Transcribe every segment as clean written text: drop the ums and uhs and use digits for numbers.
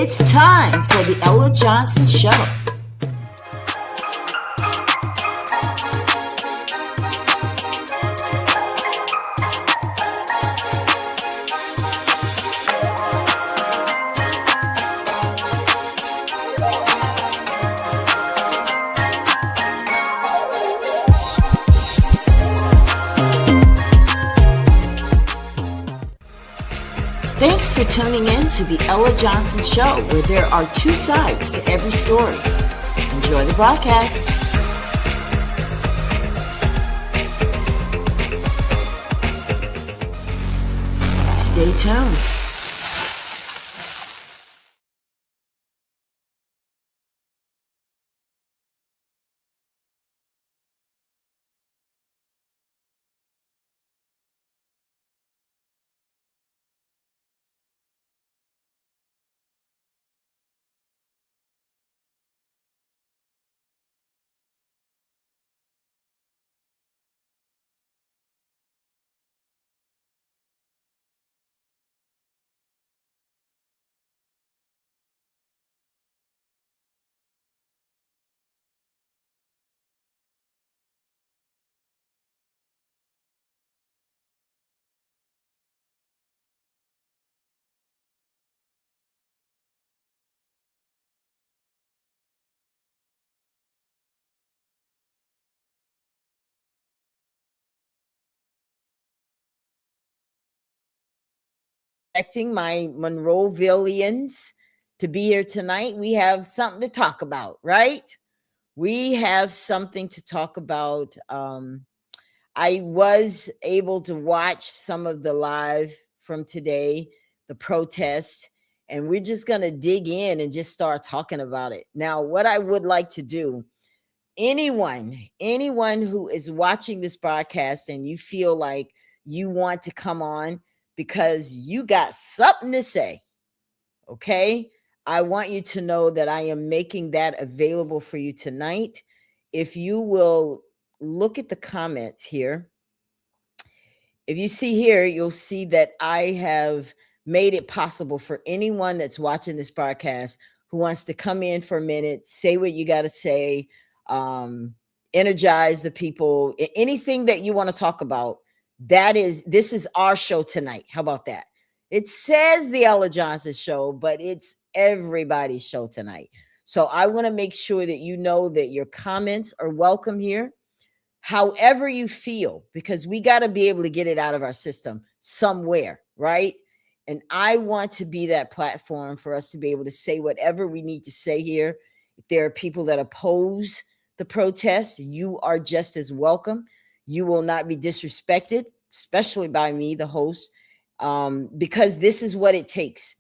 It's time for the Ella Johnson Show. Thanks for tuning in to the Ella Johnson Show, where there are two sides to every story. Enjoy the broadcast. Stay tuned. Expecting my Monroevillians to be here tonight. We have something to talk about, right? We have something to talk about. I was able to watch some of the live from today, the protest, and we're just going to dig in and just start talking about it. Now, what I would like to do, anyone who is watching this broadcast and you feel like you want to come on because you got something to say, okay? I want you to know that I am making that available for you tonight. If you will look at the comments here, if you see here, you'll see that I have made it possible for anyone that's watching this broadcast who wants to come in for a minute, say what you got to say, energize the people, anything that you want to talk about. This is our show tonight. How about that? It says the Ella Johnson Show, but it's everybody's show tonight. So I want to make sure that you know that your comments are welcome here. However you feel, because we got to be able to get it out of our system somewhere, right? And I want to be that platform for us to be able to say whatever we need to say here. If there are people that oppose the protests, you are just as welcome. You will not be disrespected, especially by me, the host, because this is what it takes.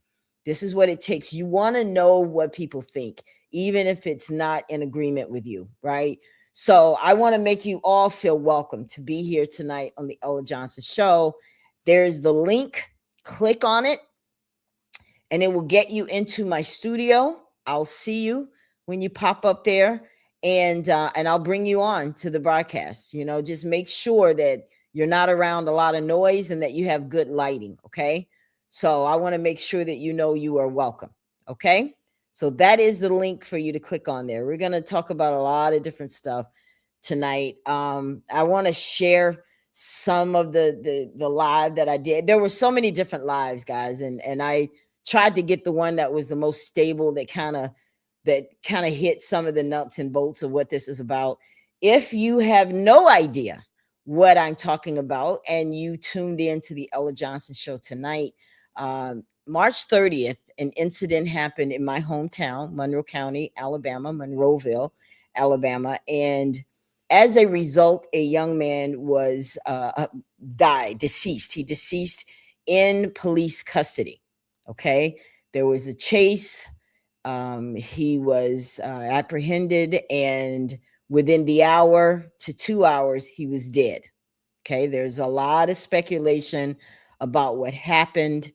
This is what it takes. You want to know what people think, even if it's not in agreement with you, right? So I want to make you all feel welcome to be here tonight on the Ella Johnson Show. There's the link. Click on it, and it will get you into my studio. I'll see you when you pop up there, and I'll bring you on to the broadcast. You know, just make sure that you're not around a lot of noise and that you have good lighting, okay? So I want to make sure that you know you are welcome, okay? So that is the link for you to click on there. We're going to talk about a lot of different stuff tonight. I want to share some of the live that I did. There were so many different lives, guys, and I tried to get the one that was the most stable, that kind of hit some of the nuts and bolts of what this is about. If you have no idea what I'm talking about and you tuned in to the Ella Johnson Show tonight, March 30th, an incident happened in my hometown, Monroe County, Alabama, Monroeville, Alabama, and as a result, a young man was deceased. He deceased in police custody. Okay, there was a chase. He was apprehended, and within the hour to 2 hours, he was dead. Okay, there's a lot of speculation about what happened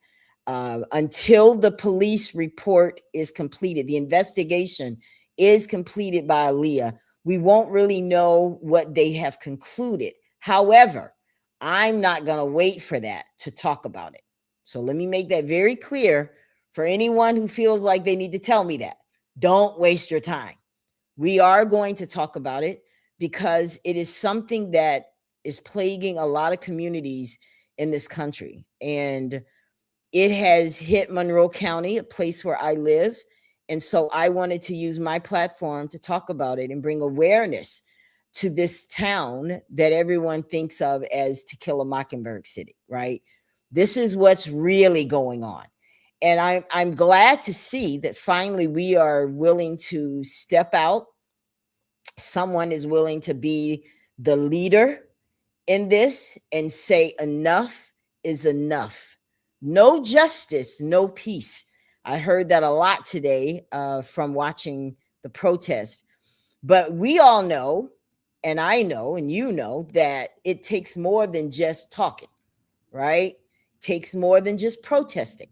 until the police report is completed. The investigation is completed by Aaliyah. We won't really know what they have concluded. However, I'm not going to wait for that to talk about it. So let me make that very clear For anyone who feels like they need to tell me that, don't waste your time. We are going to talk about it because it is something that is plaguing a lot of communities in this country. And it has hit Monroe County, a place where I live. And so I wanted to use my platform to talk about it and bring awareness to this town that everyone thinks of as To Kill a Mockingbird City, right? This is what's really going on. And I'm glad to see that finally we are willing to step out. Someone is willing to be the leader in this and say enough is enough. No justice, no peace. I heard that a lot today from watching the protest. But we all know, and I know, and you know, that it takes more than just talking, right? It takes more than just protesting.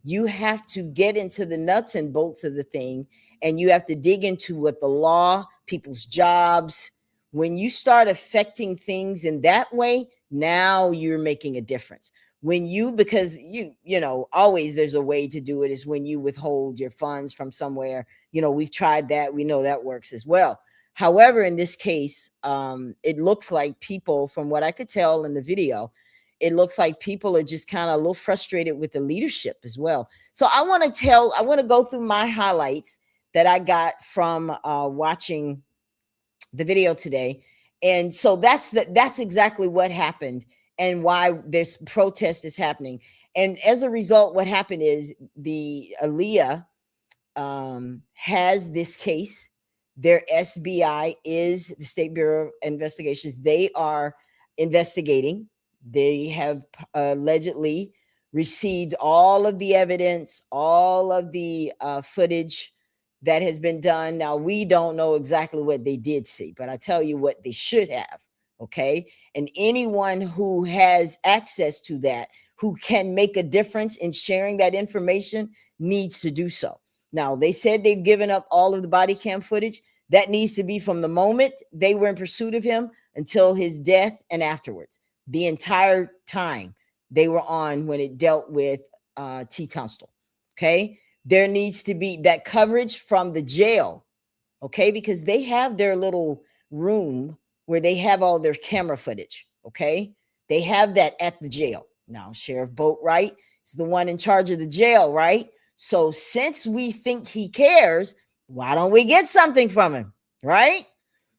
You have to get into the nuts and bolts of the thing, and you have to dig into what the law, people's jobs. When you start affecting things in that way, now you're making a difference. When you, because you know, always there's a way to do it, is when you withhold your funds from somewhere. You know, we've tried that. We know that works as well. However, in this case, it looks like people, from what I could tell in the video, it looks like people are just kind of a little frustrated with the leadership as well. So I want to go through my highlights that I got from watching the video today. And so that's exactly what happened and why this protest is happening. And as a result, what happened is the Aaliyah has this case. Their SBI is the State Bureau of Investigations. They are investigating. They have allegedly received all of the evidence, all of the footage that has been done. Now, we don't know exactly what they did see, but I tell you what they should have, okay? And anyone who has access to that, who can make a difference in sharing that information, needs to do so. Now, they said they've given up all of the body cam footage. That needs to be from the moment they were in pursuit of him until his death and afterwards. The entire time they were on when it dealt with T. Tunstall, okay? There needs to be that coverage from the jail, okay? Because they have their little room where they have all their camera footage, okay? They have that at the jail. Now, Sheriff Boatwright is the one in charge of the jail, right? So since we think he cares, why don't we get something from him, right?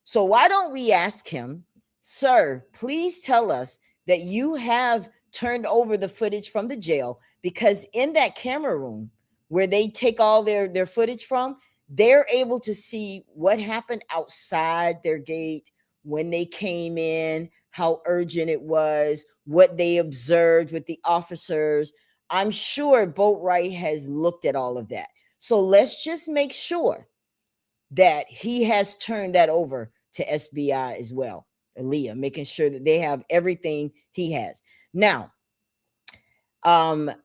So why don't we ask him, sir, please tell us that you have turned over the footage from the jail, because in that camera room where they take all their footage from, they're able to see what happened outside their gate, when they came in, how urgent it was, what they observed with the officers. I'm sure Boatwright has looked at all of that. So let's just make sure that he has turned that over to SBI as well, Aaliyah, making sure that they have everything he has. Now,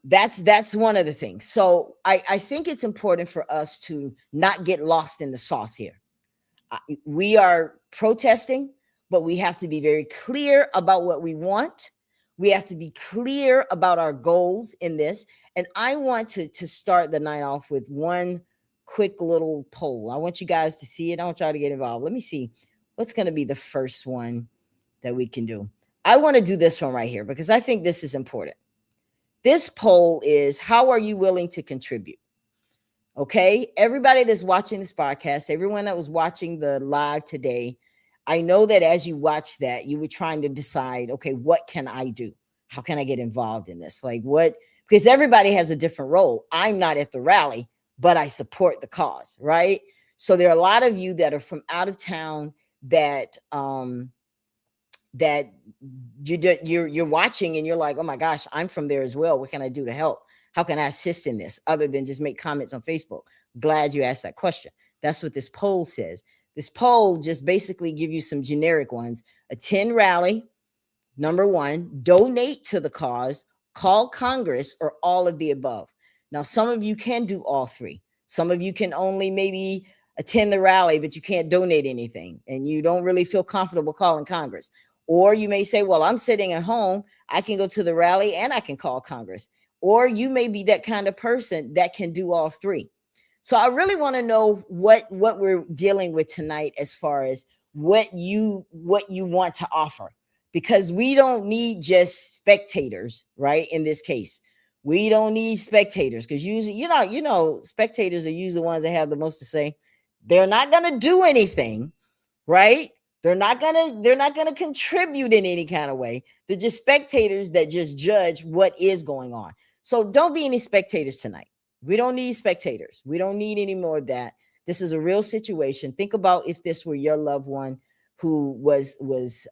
that's one of the things. So I think it's important for us to not get lost in the sauce here. We are protesting, but we have to be very clear about what we want. We have to be clear about our goals in this. And I want to start the night off with one quick little poll. I want you guys to see it. I want y'all to get involved. Let me see what's going to be the first one that we can do. I want to do this one right here because I think this is important. This poll is, how are you willing to contribute? Okay, everybody that's watching this podcast, everyone that was watching the live today, I know that as you watch that, you were trying to decide, okay, what can I do? How can I get involved in this? Like what? Because everybody has a different role. I'm not at the rally, but I support the cause, right? So there are a lot of you that are from out of town that you're watching and you're like, oh my gosh, I'm from there as well. What can I do to help? How can I assist in this other than just make comments on Facebook? Glad you asked that question. That's what this poll says. This poll just basically give you some generic ones. Attend rally, number one, donate to the cause, call Congress, or all of the above. Now, some of you can do all three. Some of you can only maybe attend the rally, but you can't donate anything, and you don't really feel comfortable calling Congress. Or you may say, well, I'm sitting at home. I can go to the rally and I can call Congress. or you may be that kind of person that can do all three. So I really want to know what we're dealing with tonight as far as what you want to offer, because we don't need just spectators, right? In this case, we don't need spectators, because usually, spectators are usually the ones that have the most to say. They're not going to do anything, right? They're not gonna contribute in any kind of way. They're just spectators that just judge what is going on. So don't be any spectators tonight. We don't need spectators. We don't need any more of that. This is a real situation. Think about if this were your loved one who was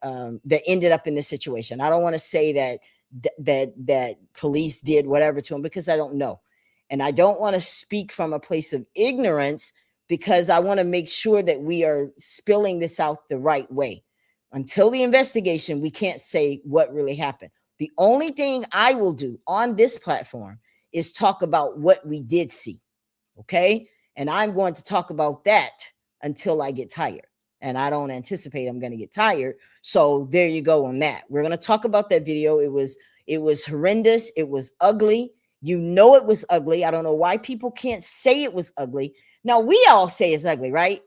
that ended up in this situation. I don't want to say that police did whatever to him, because I don't know, and I don't want to speak from a place of ignorance, because I want to make sure that we are spilling this out the right way. Until the investigation, we can't say what really happened. The only thing I will do on this platform is talk about what we did see. Okay. And I'm going to talk about that until I get tired. And I don't anticipate I'm going to get tired. So there you go on that. We're going to talk about that video. It was horrendous. It was ugly. You know, it was ugly. I don't know why people can't say it was ugly. Now, we all say it's ugly, right?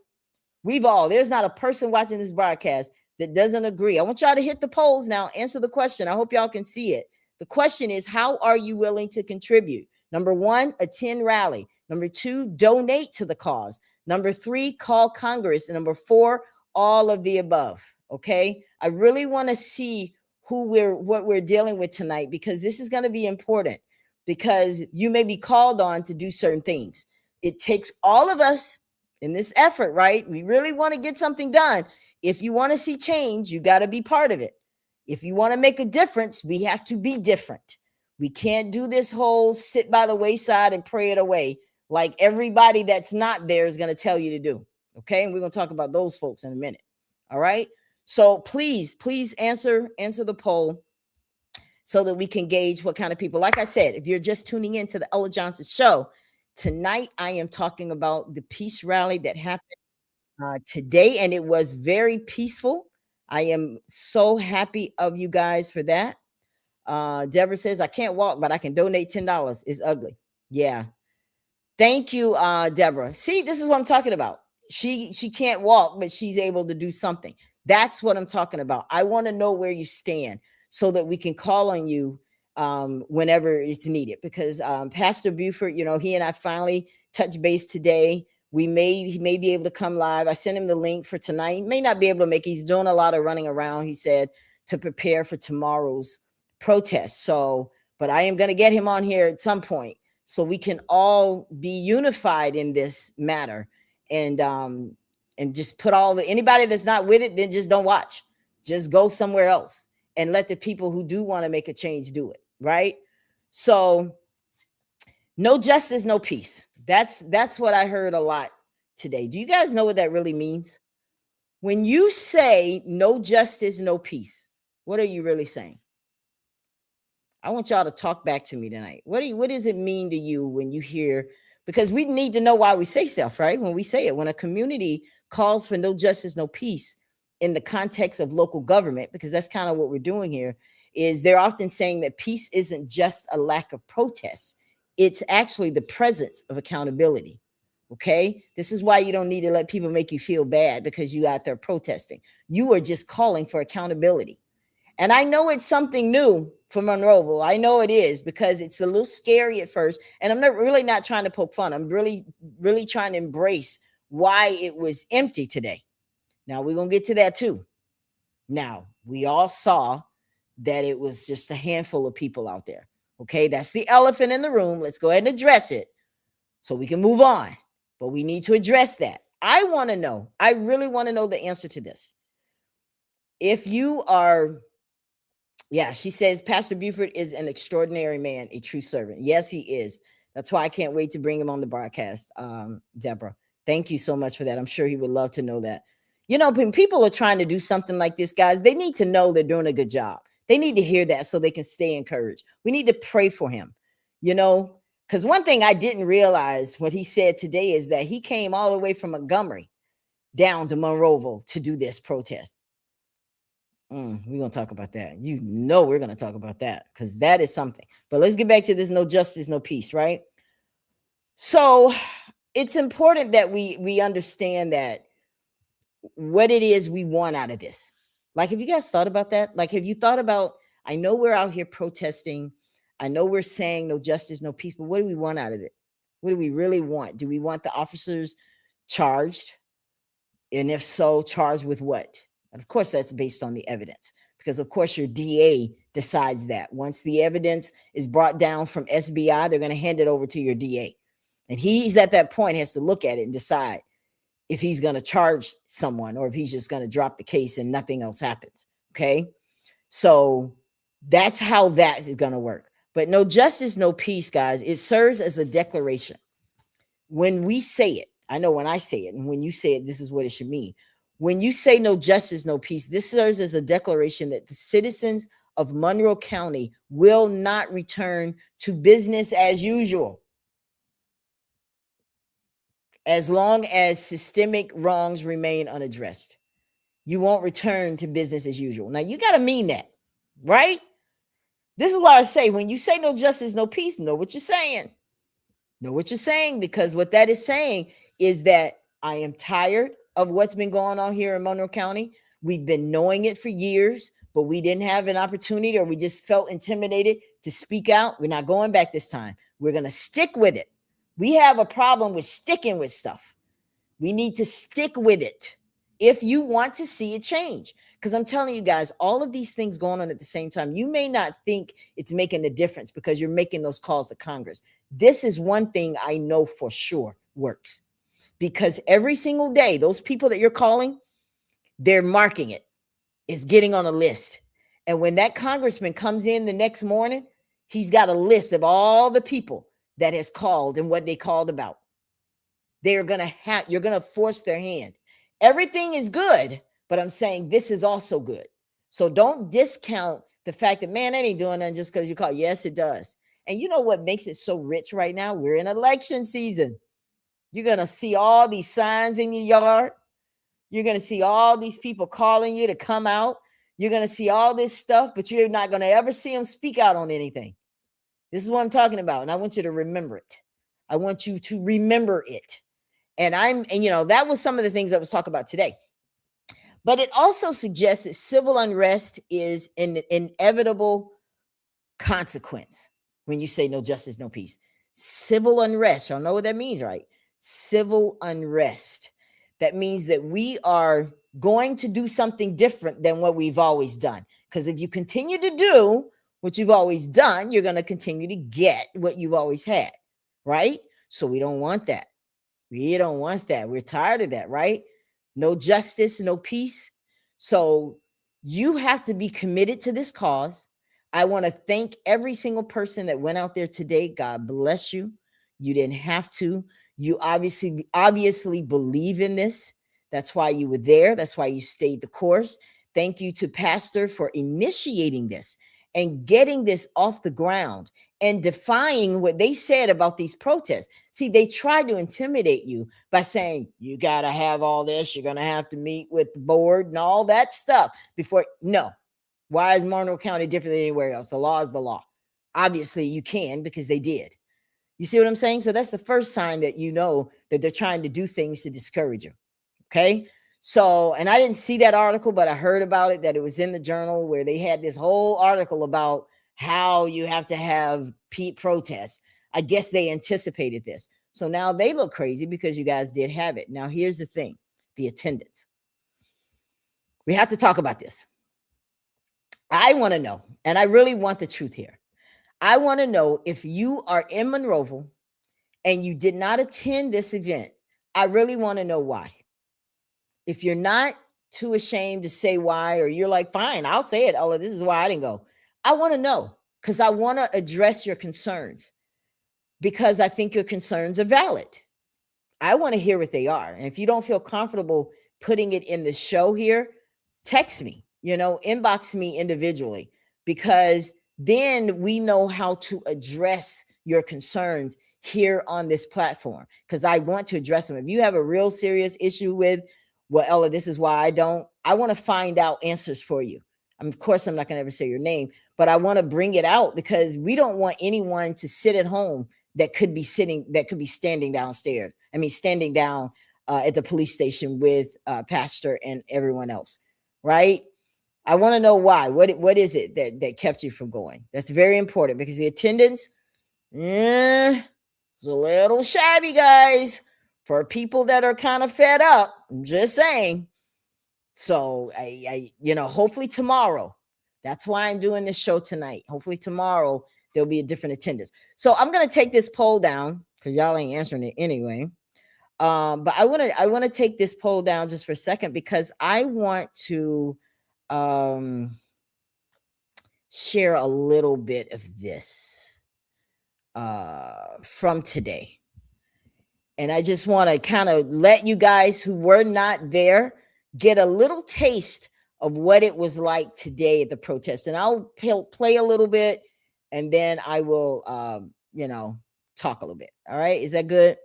There's not a person watching this broadcast that doesn't agree. I want y'all to hit the polls now. Answer the question. I hope y'all can see it. The question is, how are you willing to contribute? Number 1, attend rally. Number 2, donate to the cause. Number 3, call Congress. And number 4, all of the above. Okay. I really want to see what we're dealing with tonight, because this is going to be important, because you may be called on to do certain things. It takes all of us in this effort, right? We really want to get something done. If you want to see change, you got to be part of it. If you want to make a difference, we have to be different. We can't do this whole sit by the wayside and pray it away like everybody that's not there is going to tell you to do. Okay. And we're going to talk about those folks in a minute. All right. So please answer the poll so that we can gauge what kind of people. Like I said, if you're just tuning in to the Ella Johnson Show, tonight I am talking about the peace rally that happened today, and it was very peaceful. I am so happy of you guys for that. Deborah says, I can't walk, but I can donate $10. It's ugly. Yeah. Thank you, Deborah. See, this is what I'm talking about. She can't walk, but she's able to do something. That's what I'm talking about. I want to know where you stand so that we can call on you whenever it's needed, because Pastor Buford, he and I finally touched base today. He may be able to come live. I sent him the link for tonight. He may not be able to make it. He's doing a lot of running around, he said, to prepare for tomorrow's protest. So, but I am going to get him on here at some point so we can all be unified in this matter, and just put anybody that's not with it, then just don't watch. Just go somewhere else and let the people who do want to make a change do it. Right. So no justice, no peace. That's what I heard a lot today. Do you guys know what that really means? When you say no justice, no peace, what are you really saying? I want y'all to talk back to me tonight. What does it mean to you when you hear, because we need to know why we say stuff, right? When we say it, when a community calls for no justice, no peace in the context of local government, because that's kind of what we're doing here, is they're often saying that peace isn't just a lack of protests. It's actually the presence of accountability. Okay. This is why you don't need to let people make you feel bad because you out there protesting. You are just calling for accountability. And I know it's something new for Monroeville. I know it is, because it's a little scary at first. And I'm really not trying to poke fun. I'm really, really trying to embrace why it was empty today. Now we're going to get to that too. Now, we all saw that it was just a handful of people out there. Okay, that's the elephant in the room. Let's go ahead and address it so we can move on. But we need to address that. I want to know, I really want to know the answer to this. If you are, she says, Pastor Buford is an extraordinary man, a true servant. Yes, he is. That's why I can't wait to bring him on the broadcast, Deborah. Thank you so much for that. I'm sure he would love to know that. When people are trying to do something like this, guys, they need to know they're doing a good job. They need to hear that so they can stay encouraged. We need to pray for him, because one thing I didn't realize what he said today is that he came all the way from Montgomery down to Monroeville to do this protest. We're going to talk about that. You know, we're going to talk about that because that is something. But let's get back to this no justice, no peace, right? So it's important that we understand that what it is we want out of this. Like, have you guys thought about that? Like, have you thought about, I know we're out here protesting. I know we're saying no justice, no peace, but what do we want out of it? What do we really want? Do we want the officers charged? And if so, charged with what? And of course, that's based on the evidence, because of course your DA decides that. Once the evidence is brought down from SBI, they're going to hand it over to your DA. And he's at that point has to look at it and decide if he's going to charge someone or if he's just going to drop the case and nothing else happens. Okay. So that's how that is going to work. But no justice, no peace, guys. It serves as a declaration. When we say it, I know when I say it, and when you say it, this is what it should mean. When you say no justice, no peace, this serves as a declaration that the citizens of Monroe County will not return to business as usual. As long as systemic wrongs remain unaddressed, you won't return to business as usual. Now, you got to mean that, right? This is why I say, when you say no justice, no peace, know what you're saying. Know what you're saying, because what that is saying is that I am tired of what's been going on here in Monroe County. We've been knowing it for years, but we didn't have an opportunity, or we just felt intimidated to speak out. We're not going back this time. We're going to stick with it. We have a problem with sticking with stuff. We need to stick with it if you want to see a change. Because I'm telling you guys, all of these things going on at the same time, you may not think it's making a difference because you're making those calls to Congress. This is one thing I know for sure works, because every single day, those people that you're calling, they're marking it. It's getting on a list. And when that congressman comes in the next morning, he's got a list of all the people that has called and what they called about. They're going to have, you're going to force their hand. Everything is good, but I'm saying this is also good. So don't discount the fact that, man, that ain't doing nothing just because you call. Yes, it does. And you know what makes it so rich right now? We're in election season. You're going to see all these signs in your yard. You're going to see all these people calling you to come out. You're going to see all this stuff, but you're not going to ever see them speak out on anything. This is what I'm talking about. And I want you to remember it. I want you to remember it. And that was some of the things I was talking about today. But it also suggests that civil unrest is an inevitable consequence when you say no justice, no peace. Civil unrest. Y'all know what that means, right? Civil unrest. That means that we are going to do something different than what we've always done. Because if you continue to do what you've always done, you're going to continue to get what you've always had, right? So we don't want that. We don't want that. We're tired of that, right? No justice, no peace. So you have to be committed to this cause. I want to thank every single person that went out there today. God bless you. You didn't have to. You obviously believe in this. That's why you were there. That's why you stayed the course. Thank you to Pastor for initiating this and getting this off the ground and defying what they said about these protests. See, they tried to intimidate you by saying, you got to have all this. You're going to have to meet with the board and all that stuff before. No. Why is Monroe County different than anywhere else? The law is the law. Obviously, you can, because they did. You see what I'm saying? So that's the first sign that you know that they're trying to do things to discourage you. Okay. So, and I didn't see that article, but I heard about it, that it was in the Journal, where they had this whole article about how you have to have protests. I guess they anticipated this. So now they look crazy because you guys did have it. Now, here's the thing, the attendance. We have to talk about this. I want to know, and I really want the truth here. I want to know if you are in Monroeville and you did not attend this event. I really want to know why. If you're not too ashamed to say why, or you're like, fine, I'll say it. Oh, this is why I didn't go. I want to know, because I want to address your concerns, because I think your concerns are valid. I want to hear what they are. And if you don't feel comfortable putting it in the show here, text me, inbox me individually, because then we know how to address your concerns here on this platform, because I want to address them. If you have a real serious issue with, well, Ella, this is why I want to find out answers for you. Of course, I'm not going to ever say your name, but I want to bring it out because we don't want anyone to sit at home that could be standing downstairs. I mean, standing down at the police station with Pastor and everyone else, right? I want to know why. What is it that kept you from going? That's very important because the attendance, is a little shabby, guys, for people that are kind of fed up. I'm just saying. So I hopefully tomorrow. That's why I'm doing this show tonight. Hopefully tomorrow there'll be a different attendance. So I'm gonna take this poll down because y'all ain't answering it anyway. But I want to take this poll down just for a second because I want to share a little bit of this from today. And I just want to kind of let you guys who were not there get a little taste of what it was like today at the protest. And I'll play a little bit and then I will, talk a little bit. All right. Is that good?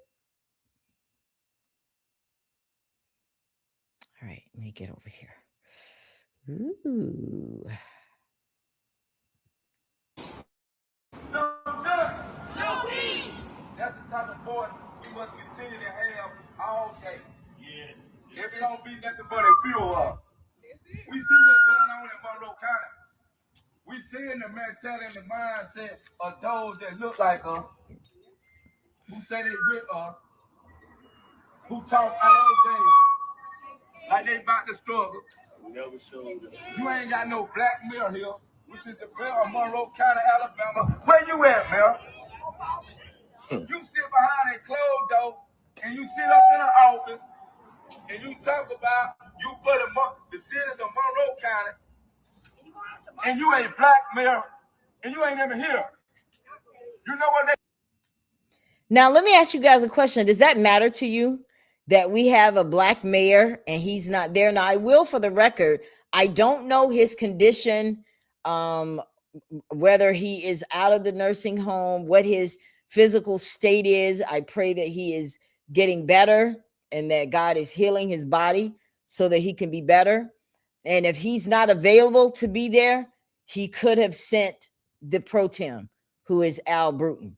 All right. Let me get over here. Ooh. No peace. That's the type of voice we must continue to have all day. Yeah. If it don't be nothing but a fuel up. We see what's going on in Monroe County. We seeing the mentality and the mindset of those that look like us, who say they with us, who talk all day like they about to struggle. Never showed it. You ain't got no black mayor here, which is the mayor of Monroe County, Alabama. Where you at, mayor? You sit behind a closed door and you sit up in an office and you talk about you for the citizens of Monroe County, and you ain't black mayor, and you ain't even here. You know what they... Now, let me ask you guys a question. Does that matter to you that we have a black mayor and he's not there? Now, I will, for the record, I don't know his condition, whether he is out of the nursing home, what his physical state is. I pray that he is getting better and that God is healing his body so that he can be better. And if he's not available to be there, he could have sent the pro tem, who is Al Bruton.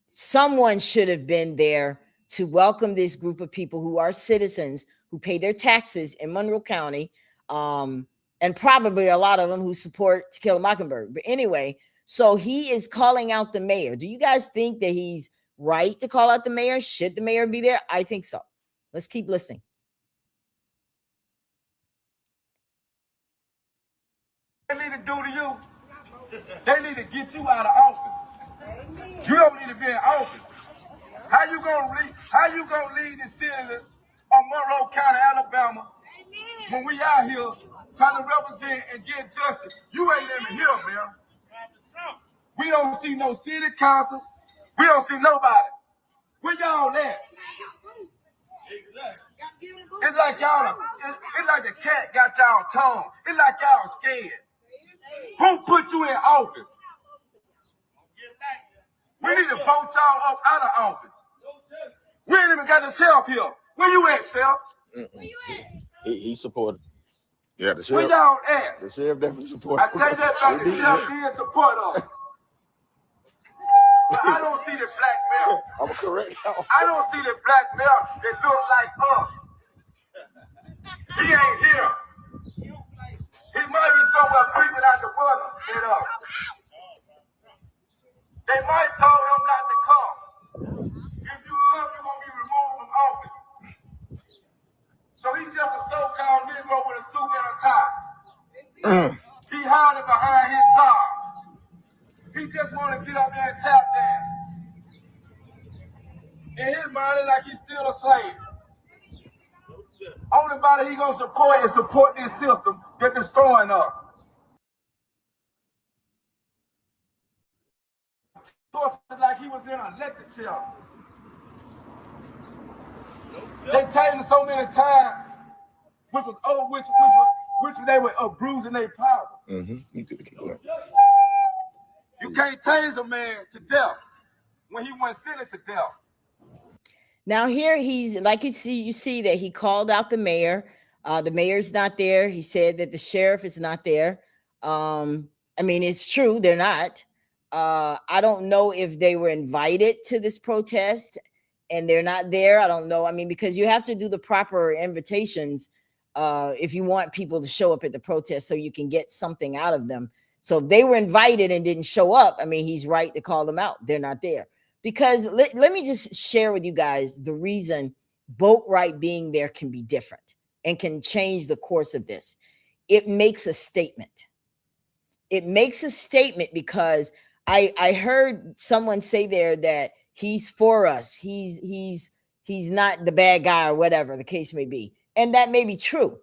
Someone should have been there to welcome this group of people who are citizens, who pay their taxes in Monroe County, and probably a lot of them who support To Kill a Mockingbird. But anyway, so he is calling out the mayor. Do you guys think that he's right to call out the mayor? Should the mayor be there? I think so. Let's keep listening. They need to do to you, they need to get you out of office. You don't need to be in office. How you gonna lead the citizens of Monroe County, Alabama, when we out here trying to represent and get justice? You ain't even here, man. We don't see no city council. We don't see nobody. Where y'all at? It's like y'all, it's like the cat got y'all tongue. It's like y'all scared. Who put you in office? We need to vote y'all up out of office. We ain't even got the sheriff here. Where you at, sheriff? Where you at? He supported. Yeah, the sheriff. Where y'all at? The sheriff definitely supported. I tell you that about the sheriff being support us. I don't see the black mayor. I'm correct. I don't see the black mayor that looks like us. He ain't here. He might be somewhere creeping out the window at us. They might tell him not to come. If you come, you're going to be removed from office. So he's just a so-called Negro with a suit and a tie. He hiding behind his tie. He just want to get up there and tap dance. In his mind, it's like he's still a slave. Only body he gonna support is support this system that's destroying us. Like he was in an electric chair. They told him so many times, which they were bruising their power. You can't tase a man to death when he wasn't sentenced to death. Now here he's like you see that he called out the mayor. The mayor's not there. He said that the sheriff is not there. I mean, it's true, they're not. I don't know if they were invited to this protest and they're not there. I don't know. I mean, because you have to do the proper invitations if you want people to show up at the protest so you can get something out of them. So if they were invited and didn't show up, I mean, he's right to call them out. They're not there. Because let me just share with you guys the reason Boatwright being there can be different and can change the course of this. It makes a statement. It makes a statement because I heard someone say there that he's for us. He's not the bad guy or whatever the case may be. And that may be true.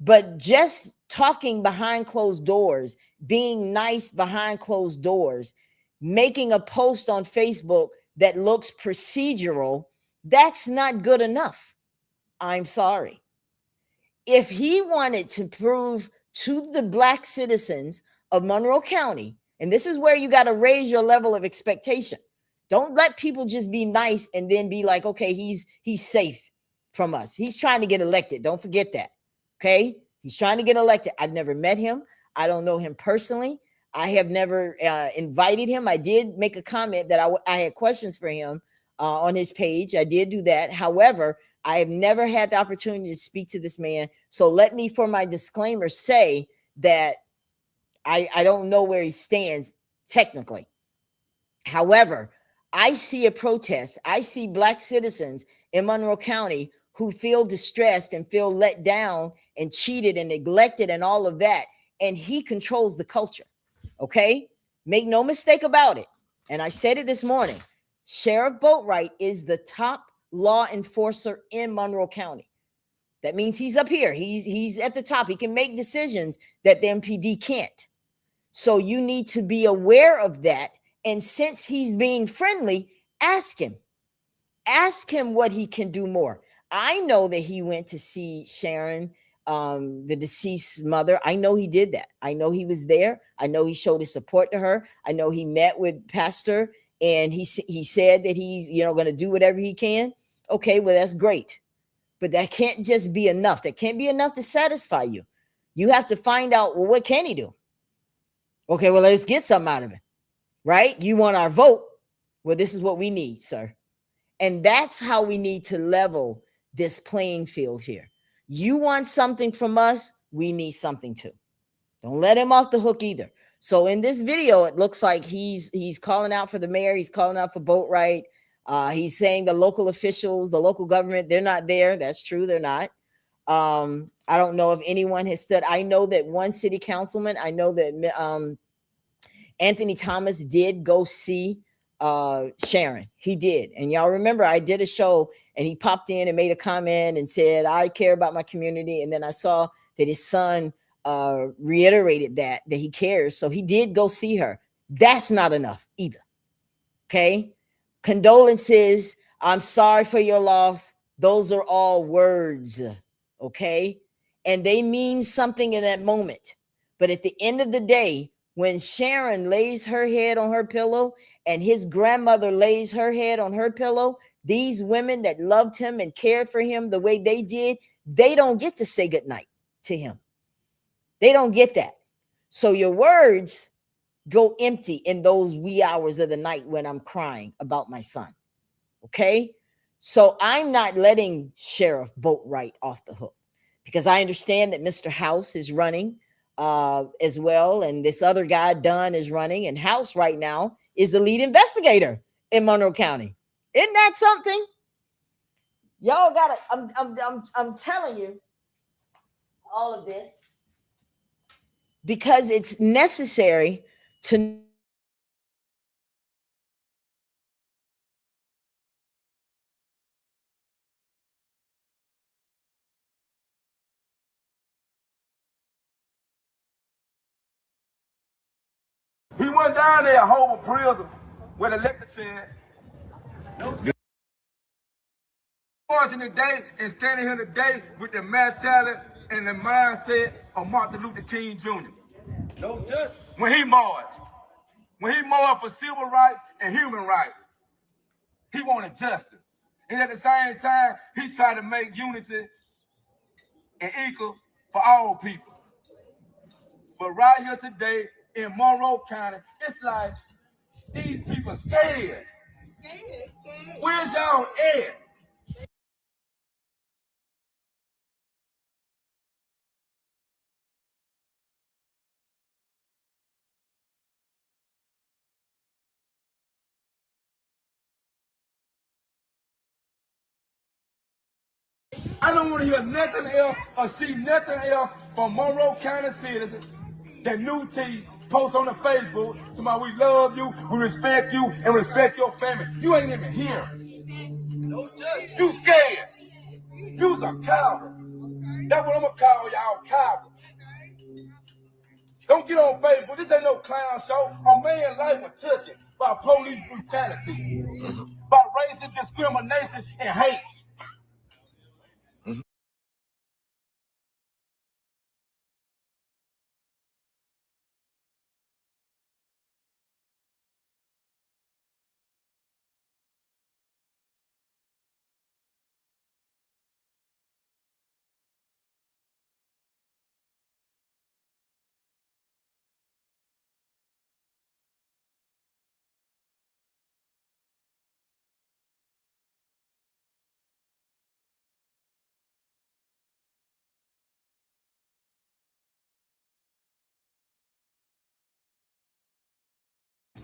But just talking behind closed doors, being nice behind closed doors, making a post on Facebook that looks procedural, that's not good enough. I'm sorry. If he wanted to prove to the Black citizens of Monroe County, and this is where you got to raise your level of expectation. Don't let people just be nice and then be like, okay, he's safe from us. He's trying to get elected. Don't forget that. Okay. He's trying to get elected. I've never met him. I don't know him personally. I have never invited him. I did make a comment that I had questions for him on his page. I did do that. However, I have never had the opportunity to speak to this man. So let me, for my disclaimer, say that I don't know where he stands technically. However, I see a protest. I see Black citizens in Monroe County who feel distressed and feel let down and cheated and neglected and all of that. And he controls the culture. Okay? Make no mistake about it. And I said it this morning. Sheriff Boatwright is the top law enforcer in Monroe County. That means he's up here. He's at the top. He can make decisions that the MPD can't. So you need to be aware of that. And since he's being friendly, ask him. Ask him what he can do more. I know that he went to see Sharon, the deceased mother. I know he did that. I know he was there. I know he showed his support to her. I know he met with Pastor and he said that he's, going to do whatever he can. Okay, well, that's great. But that can't just be enough. That can't be enough to satisfy you. You have to find out, well, what can he do? Okay, well, let's get something out of it, right? You want our vote? Well, this is what we need, sir. And that's how we need to level this playing field here. You want something from us, we need something too. Don't let him off the hook either. So in this video, it looks like he's calling out for the mayor. He's calling out for Boatwright. He's saying the local officials, the local government, they're not there. That's true. They're not. I don't know if anyone has stood. I know that one city councilman, I know that Anthony Thomas did go see Sharon. He did. And y'all remember I did a show and he popped in and made a comment and said, I care about my community. And then I saw that his son reiterated that he cares. So he did go see her. That's not enough either. Okay. Condolences. I'm sorry for your loss. Those are all words. Okay. And they mean something in that moment. But at the end of the day, when Sharon lays her head on her pillow and his grandmother lays her head on her pillow, these women that loved him and cared for him the way they did, they don't get to say goodnight to him. They don't get that. So your words go empty in those wee hours of the night when I'm crying about my son. Okay? So I'm not letting Sheriff Boatwright off the hook because I understand that Mr. House is running as well. And this other guy, Dunn, is running. And House right now is the lead investigator in Monroe County. Isn't that something? Y'all gotta, I'm telling you all of this because it's necessary to He went down there, Hobart Prison, where the elected said, marching today and standing here today with the mentality and the mindset of Martin Luther King Jr. No justice. When he marched for civil rights and human rights, he wanted justice. And at the same time, he tried to make unity and equal for all people. But right here today in Monroe County, it's like these people scared. Where's y'all at? I don't want to hear nothing else or see nothing else from Monroe County citizens that New T posts on the Facebook to my we love you, we respect you, and respect your family. You ain't even here. You scared. You's a coward. That's what I'm gonna call y'all, cowards. Don't get on Facebook. This ain't no clown show. A man's life was taken by police brutality, by racist discrimination and hate.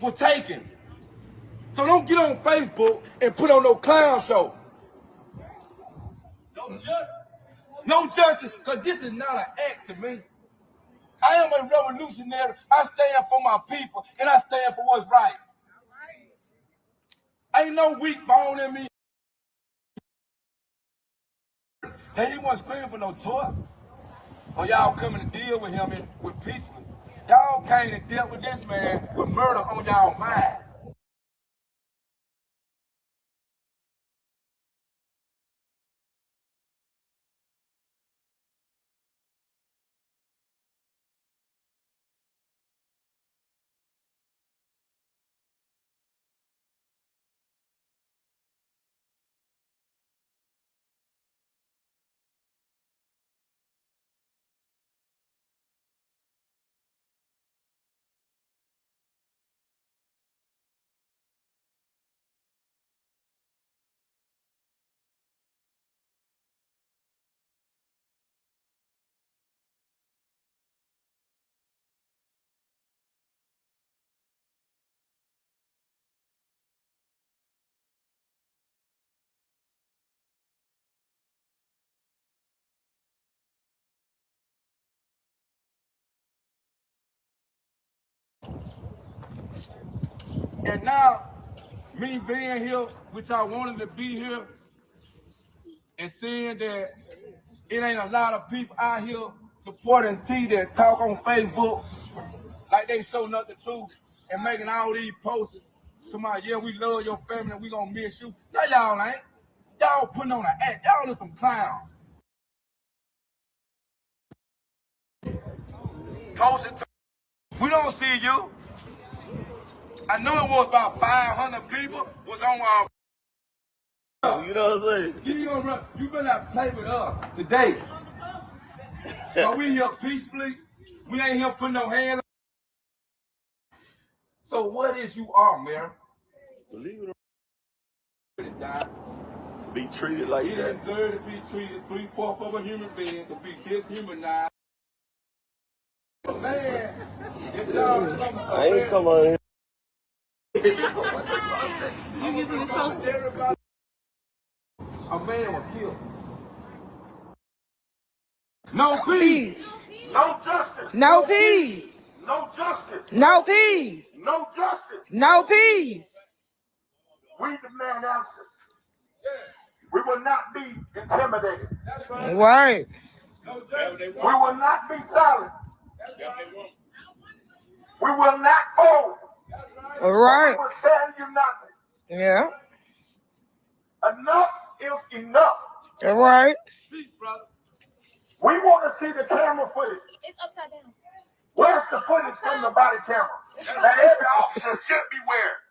Were taken. So don't get on Facebook and put on no clown show. No justice. No justice, because this is not an act to me. I am a revolutionary. I stand for my people, and I stand for what's right. Ain't no weak bone in me. And he wasn't screaming for no toy. Or y'all coming to deal with him with peacefully. Y'all came to deal with this man with murder on y'all mind. And now, me being here, which I wanted to be here, and seeing that it ain't a lot of people out here supporting T that talk on Facebook like they showing up the truth and making all these posts to my, yeah, we love your family and we gonna miss you. No, y'all ain't. Y'all putting on an act. Y'all are some clowns. Posting we don't see you. I know it was about 500 people was on our. You know what I'm saying? You better not play with us today. But we here peacefully. We ain't here putting no hands. So what is you are, Mary? Believe It died. Be treated like He that. deserve to be treated 3/4 of a human being to be dishumanized. Man, if y'all come I ain't come on here. you see this post? A man was killed. No peace. No justice. No peace. No justice. No peace. No justice. No peace. We demand answers. We will not be intimidated. Right. We will not be silent. We will not fold. Right. We will stand united. Yeah. Enough is enough. Right. We want to see the camera footage. It's upside down. Where's the footage from the body camera that every officer should be wearing?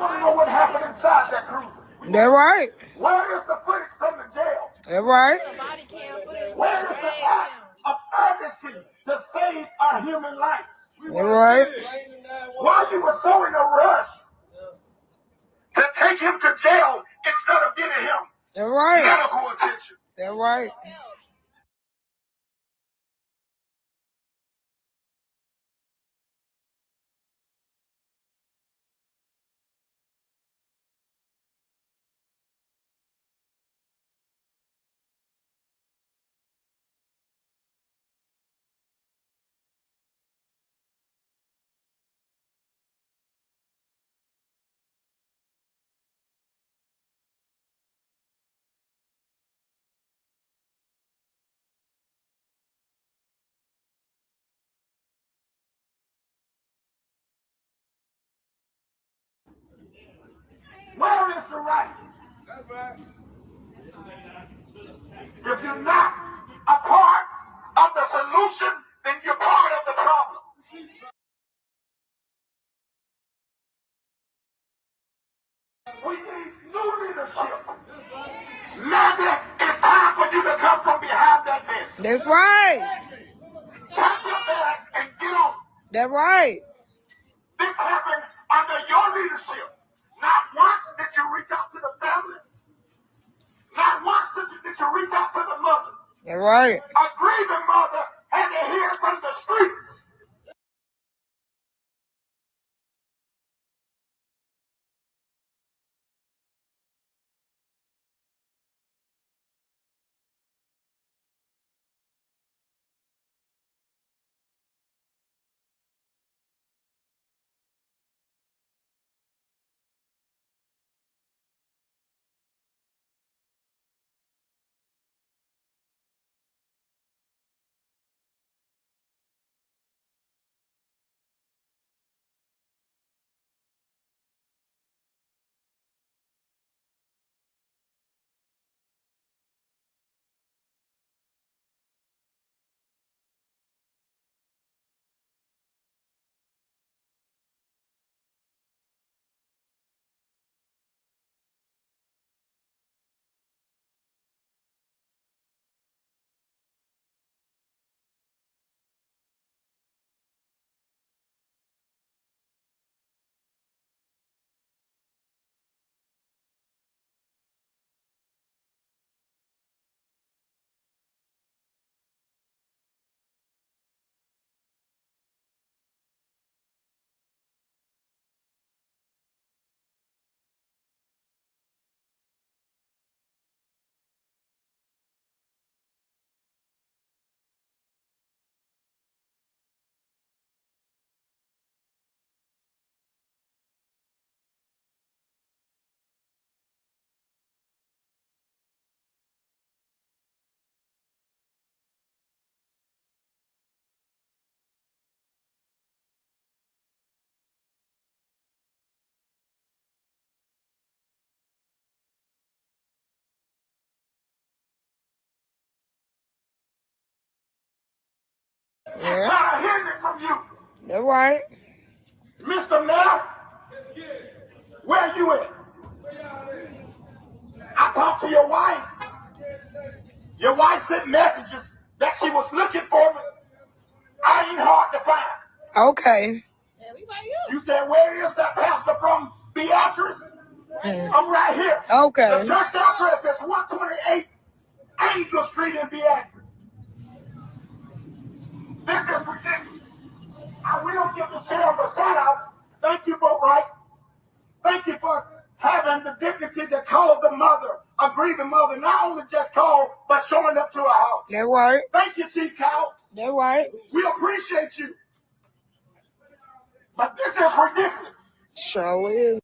want to know what happened inside that cruiser. That right. Where is the footage from the jail? That right. Where is the act of urgency to save a human life? That right. Why you were so in a rush to take him to jail instead of getting him That right. medical attention? That right. Where is the right? That's right. If you're not a part of the solution, then you're part of the problem. We need new leadership. Now it's time for you to come from behind that bench. That's right. Pack your bags and get on. That right. This happened under your leadership. Not once did you reach out to the family. Not once did you reach out to the mother. That right. A grieving mother had to hear from the streets. Yeah. Not hearing it from you. That right. Mr. Mayor, where you at? I talked to your wife. Your wife sent messages that she was looking for me. I ain't hard to find. Okay. You said, where is that pastor from Beatrice? I'm right here. Okay. The church address is 128 Angel Street in Beatrice. This is ridiculous. I will give the sheriff a shout out. Thank you, Boatwright. Thank you for having the dignity to call the mother, a grieving mother, not only just call, but showing up to her house. That right. Thank you, Chief Cowles. That right. We appreciate you. But this is ridiculous. Surely is.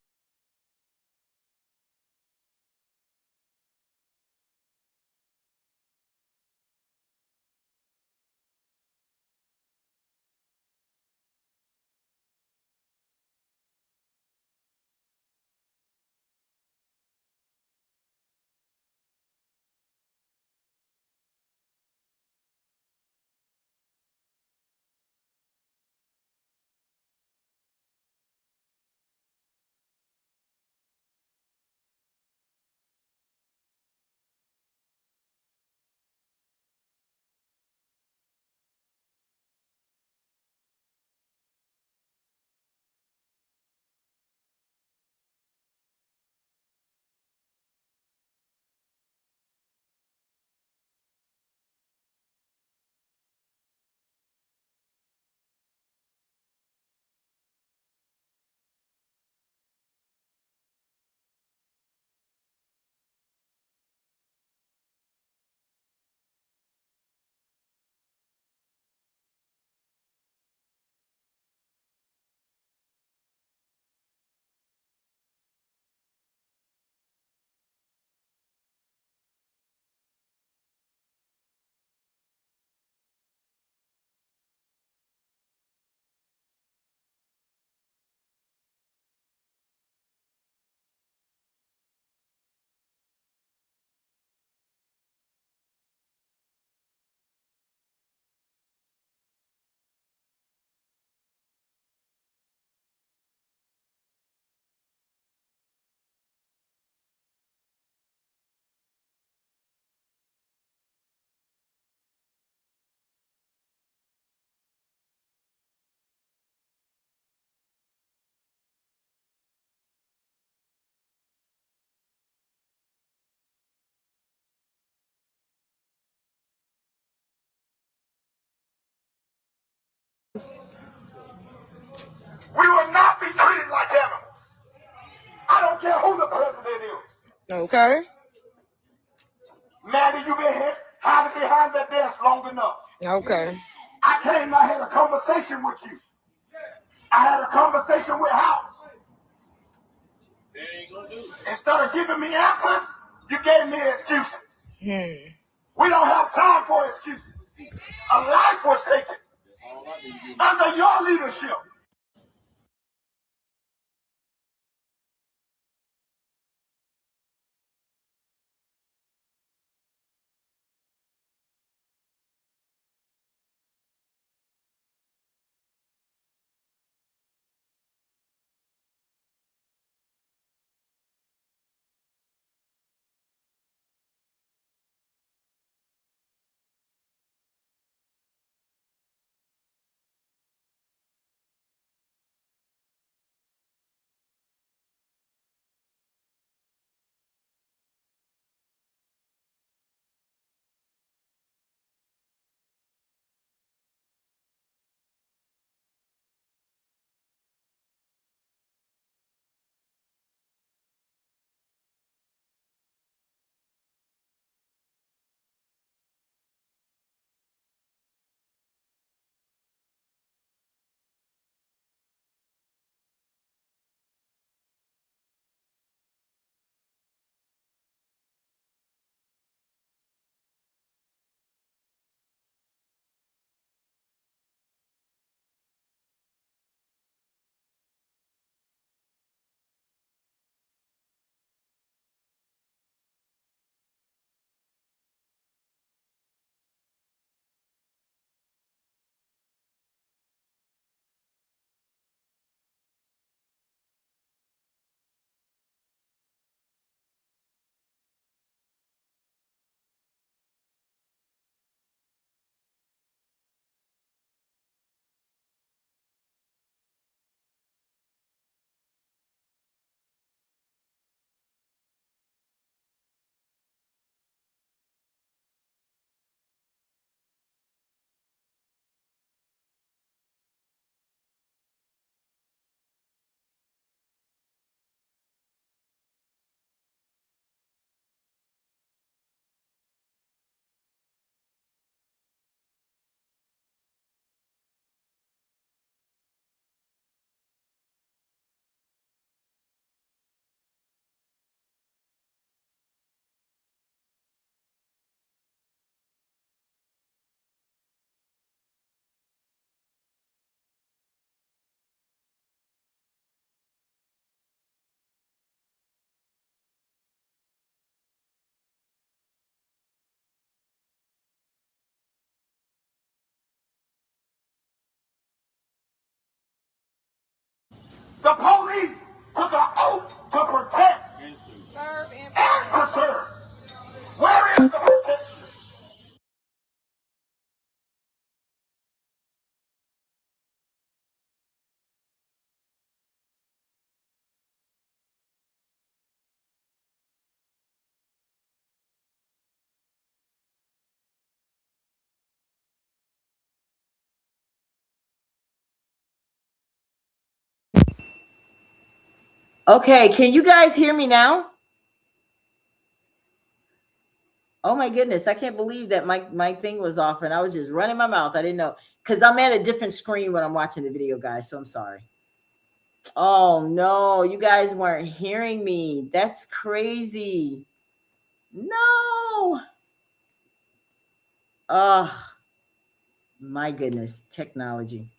We will not be treated like animals. I don't care who the president is. Okay. Manny, you've been hiding behind that desk long enough. Okay. I came, I had a conversation with you. I had a conversation with House. Instead of giving me answers, you gave me excuses. We don't have time for excuses. A life was taken under your leadership. The police took an oath to protect and to serve. Where is the protection? Okay, can you guys hear me now? Oh my goodness, I can't believe that my thing was off and I was just running my mouth. I didn't know because I'm at a different screen when I'm watching the video, guys. So I'm sorry. Oh no, you guys weren't hearing me. That's crazy. No. Oh my goodness, technology.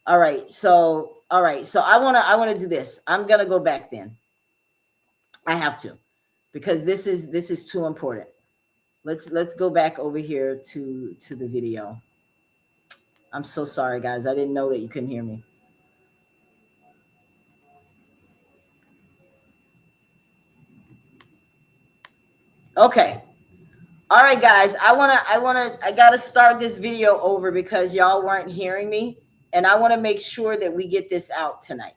All right, so I wanna do this. I'm gonna go back then. I have to, because this is too important. Let's go back over here to the video. I'm so sorry, guys. I didn't know that you couldn't hear me. Okay. All right, guys. I gotta start this video over because y'all weren't hearing me, and I want to make sure that we get this out tonight.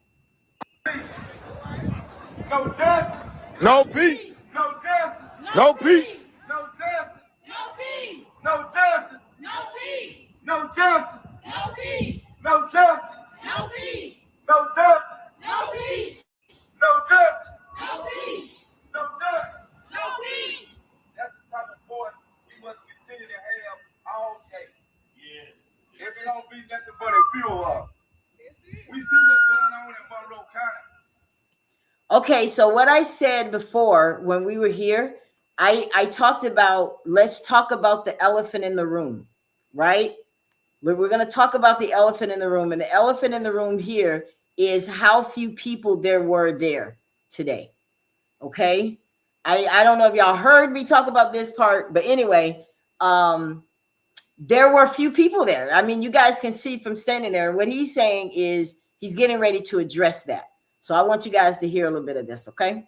No justice. No peace. No justice. No peace. No justice. No peace. No justice. No peace. No justice. No peace. No justice. No peace. No justice. No peace. No justice. No peace. No justice. No peace. That's the type of voice we must continue to have all day. Yeah. If it don't be nothing but a fuel up. We see what's going on in Monroe County. Okay, so what I said before when we were here, I talked about, let's talk about the elephant in the room, right? We're going to talk about the elephant in the room. And the elephant in the room here is how few people there were there today. Okay. I don't know if y'all heard me talk about this part, but anyway, there were a few people there. I mean, you guys can see from standing there. What he's saying is he's getting ready to address that. So I want you guys to hear a little bit of this, okay?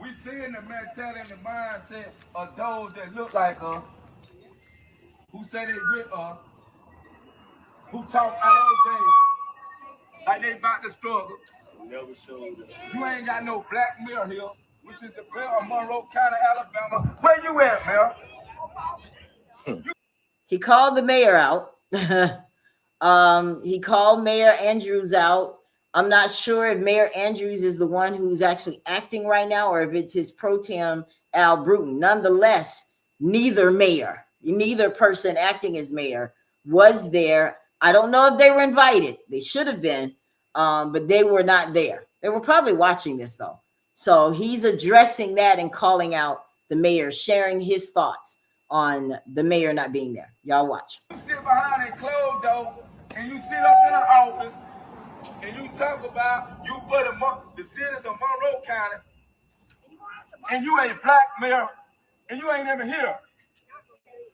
We seeing the mentality and the mindset of those that look like us, who say they with us, who talk all day like they about to struggle. Never showed it. You ain't got no black mayor here, which is the mayor of Monroe County, Alabama. Where you at, Mayor? He called the mayor out. He called Mayor Andrews out. I'm not sure if Mayor Andrews is the one who's actually acting right now or if it's his pro tem Al Bruton. Nonetheless, neither person acting as mayor was there. I don't know if they were invited. They should have been, but they were not there. They were probably watching this though. So he's addressing that and calling out the mayor, sharing his thoughts on the mayor not being there. Y'all watch. You sit behind a closed door and you sit up in an office and you talk about you for the citizens of Monroe County and you ain't black mayor and you ain't even here.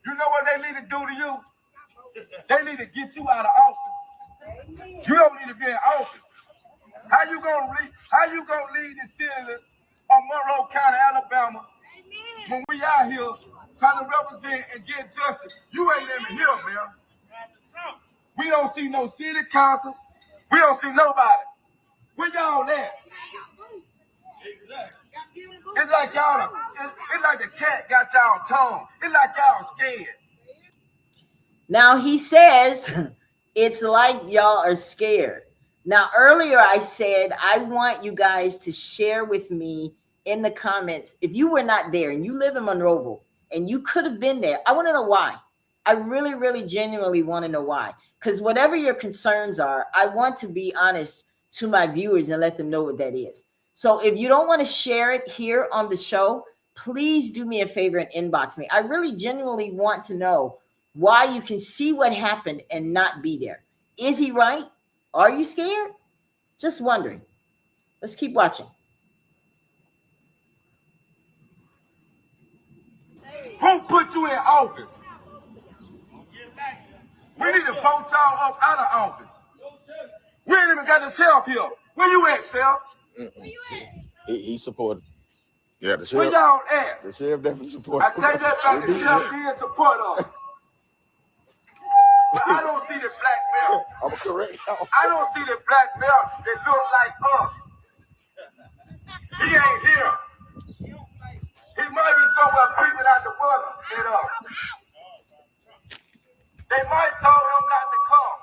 You know what they need to do to you? They need to get you out of office. You don't need to be in office. How you gonna lead the citizens of Monroe County, Alabama, when we out here trying to represent and get justice? You ain't even here, man. We don't see no city council. We don't see nobody. Where y'all at? It's like y'all, it's like the cat got y'all tongue. It's like y'all scared. Now he says it's like y'all are scared. Now, earlier I said, I want you guys to share with me in the comments, if you were not there and you live in Monroeville and you could have been there, I want to know why. I really, really genuinely want to know why. Because whatever your concerns are, I want to be honest to my viewers and let them know what that is. So if you don't want to share it here on the show, please do me a favor and inbox me. I really genuinely want to know why you can see what happened and not be there. Is he right? Are you scared? Just wondering. Let's keep watching. Who put you in office? We need to vote y'all up out of office. We ain't even got the sheriff here. Where you at, sheriff? He supported. Yeah, the Where sheriff. y'all at? The sheriff definitely supported. I tell you that about the sheriff being support of. But I don't see the black mayor. I'm correct. I don't see the black mayor that look like us. He ain't here. He might be somewhere peeping out the window at us. They might tell him not to come.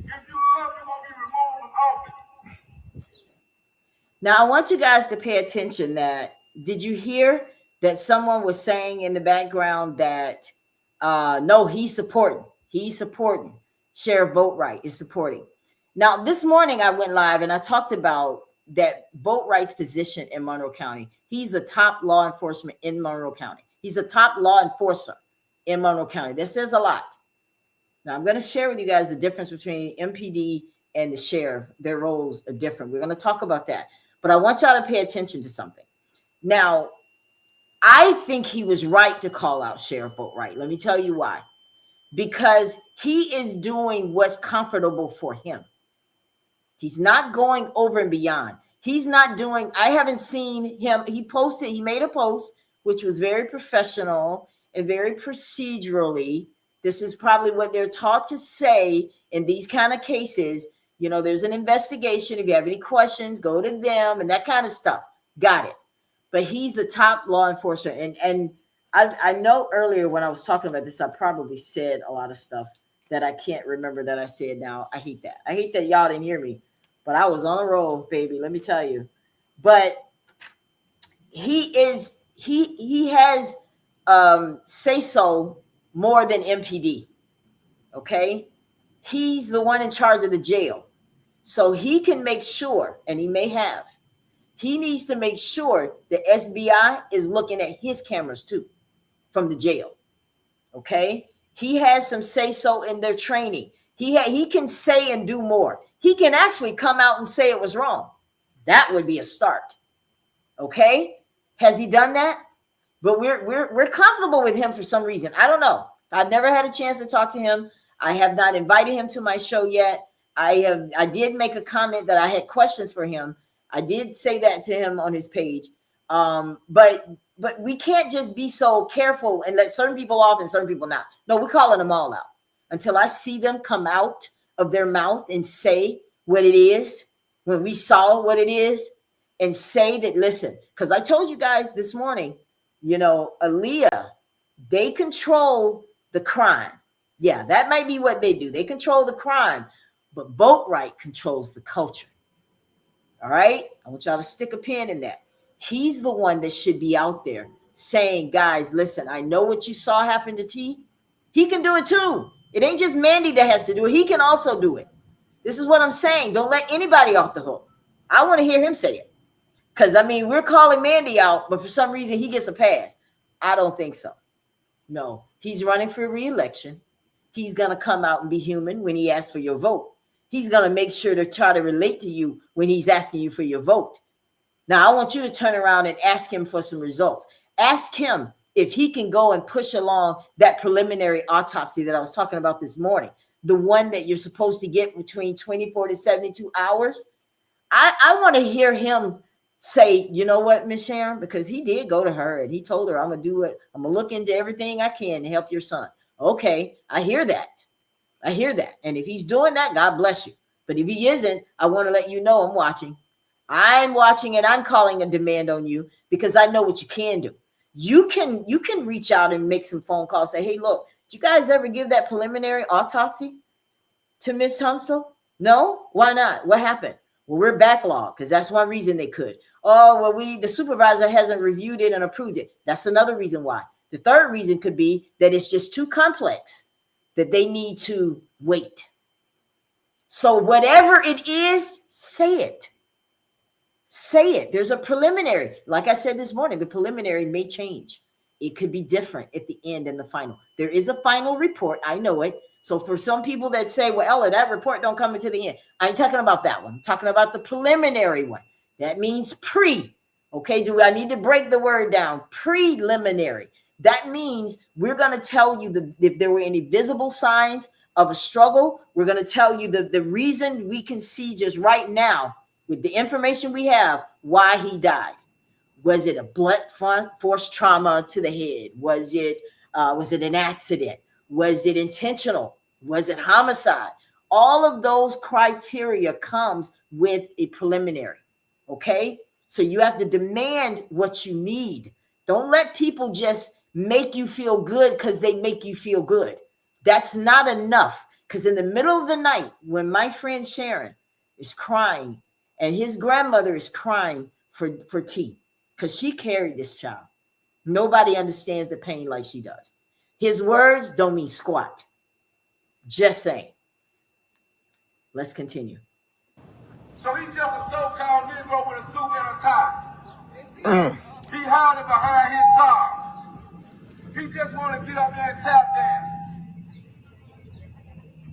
If you come, you're going to be removed from office. Now, I want you guys to pay attention that, did you hear that someone was saying in the background that, no, he's supporting. Sheriff Boatwright is supporting. Now, this morning I went live and I talked about that Boatwright's position in Monroe County. He's the top law enforcement in Monroe County. He's the top law enforcer in Monroe County. That says a lot. Now, I'm going to share with you guys the difference between MPD and the sheriff. Their roles are different. We're going to talk about that. But I want y'all to pay attention to something. Now, I think he was right to call out Sheriff Boatwright. Let me tell you why. Because he is doing what's comfortable for him. He's not going over and beyond. He's not doing, I haven't seen him. He made a post, which was very professional and very procedurally. This is probably what they're taught to say in these kind of cases. You know, there's an investigation. If you have any questions, go to them and that kind of stuff. Got it. But he's the top law enforcement. And I know earlier when I was talking about this, I probably said a lot of stuff that I can't remember that I said now. I hate that. I hate that y'all didn't hear me, but I was on a roll, baby. Let me tell you. But he has say so more than MPD. Okay. He's the one in charge of the jail. So he can make sure, and he may have, he needs to make sure the SBI is looking at his cameras too from the jail. Okay. He has some say so in their training. He can say and do more. He can actually come out and say it was wrong. That would be a start. Okay. Has he done that? But we're comfortable with him for some reason. I don't know. I've never had a chance to talk to him. I have not invited him to my show yet. I did make a comment that I had questions for him. I did say that to him on his page. But we can't just be so careful and let certain people off and certain people not. No, we're calling them all out until I see them come out of their mouth and say what it is when we saw what it is and say that, listen, because I told you guys this morning, you know, Aaliyah, they control the crime. Yeah, that might be what they do. They control the crime, but Boatwright controls the culture. All right. I want y'all to stick a pin in that. He's the one that should be out there saying, guys, listen, I know what you saw happen to T. He can do it too. It ain't just Mandy that has to do it. He can also do it. This is what I'm saying. Don't let anybody off the hook. I want to hear him say it. Because, I mean, we're calling Mandy out, but for some reason he gets a pass. I don't think so. No, he's running for re-election. He's going to come out and be human when he asks for your vote. He's going to make sure to try to relate to you when he's asking you for your vote. Now, I want you to turn around and ask him for some results. Ask him if he can go and push along that preliminary autopsy that I was talking about this morning, the one that you're supposed to get between 24 to 72 hours. I want to hear him say, you know what, Miss Sharon, because he did go to her and he told her, I'm going to do it. I'm going to look into everything I can to help your son. Okay, I hear that. I hear that. And if he's doing that, God bless you. But if he isn't, I want to let you know I'm watching. I'm watching and I'm calling a demand on you because I know what you can do. You can reach out and make some phone calls. Say, hey, look, did you guys ever give that preliminary autopsy to Miss Tunstall? No? Why not? What happened? Well, we're backlogged because that's one reason they could. Oh, well, the supervisor hasn't reviewed it and approved it. That's another reason why. The third reason could be that it's just too complex, that they need to wait. So whatever it is, say it. Say it. There's a preliminary. Like I said this morning, the preliminary may change. It could be different at the end and the final. There is a final report. I know it. So for some people that say, well, Ella, that report don't come until the end. I ain't talking about that one. I'm talking about the preliminary one. That means pre. Okay, do I need to break the word down? Preliminary. That means we're going to tell you if there were any visible signs of a struggle. We're going to tell you the reason we can see just right now with the information we have why he died. Was it a blunt force trauma to the head? Was it an accident? Was it intentional? Was it homicide? All of those criteria comes with a preliminary. Okay, so you have to demand what you need. Don't let people just make you feel good because they make you feel good. That's not enough. Because in the middle of the night, when my friend Sharon is crying and his grandmother is crying for T, because she carried this child, nobody understands the pain like she does. His words don't mean squat. Just saying. Let's continue. So he's just a so-called Negro with a suit and a tie. He hiding behind his job. He just want to get up there and tap dance.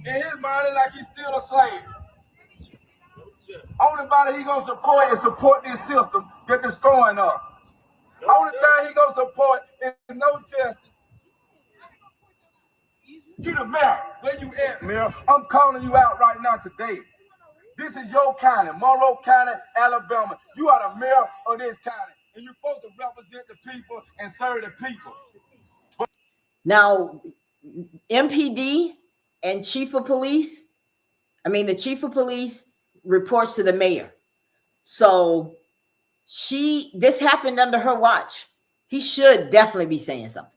In his mind, it's like he's still a slave. Only body he gonna support is support this system that's destroying us. Only thing he gonna support is no justice. Get a mayor. Where you at, mayor? I'm calling you out right now today. This is your county, Monroe County, Alabama. You are the mayor of this county, and you're supposed to represent the people and serve the people. Now, MPD and chief of police, the chief of police reports to the mayor. So this happened under her watch. he should definitely be saying something.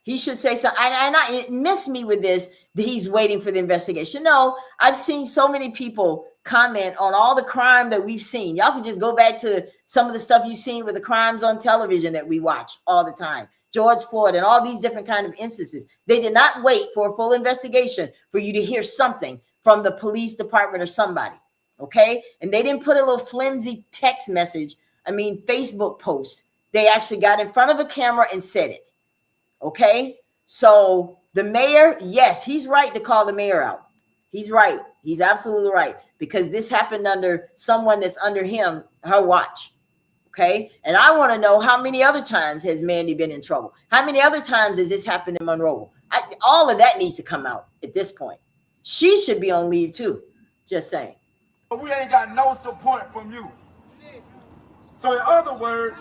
He should say something. And I miss me with this, that he's waiting for the investigation. No, I've seen so many people comment on all the crime that we've seen. Y'all can just go back to some of the stuff you've seen with the crimes on television that we watch all the time. George Floyd and all these different kind of instances. They did not wait for a full investigation for you to hear something from the police department or somebody. Okay. And they didn't put a little flimsy text message. Facebook post. They actually got in front of a camera and said it. Okay. So the mayor, yes, he's right to call the mayor out. He's right. He's absolutely right, because this happened under someone that's under her watch. Okay. And I want to know, how many other times has Mandy been in trouble? How many other times has this happened in Monroe? All of that needs to come out at this point. She should be on leave too. Just saying. But we ain't got no support from you. So in other words,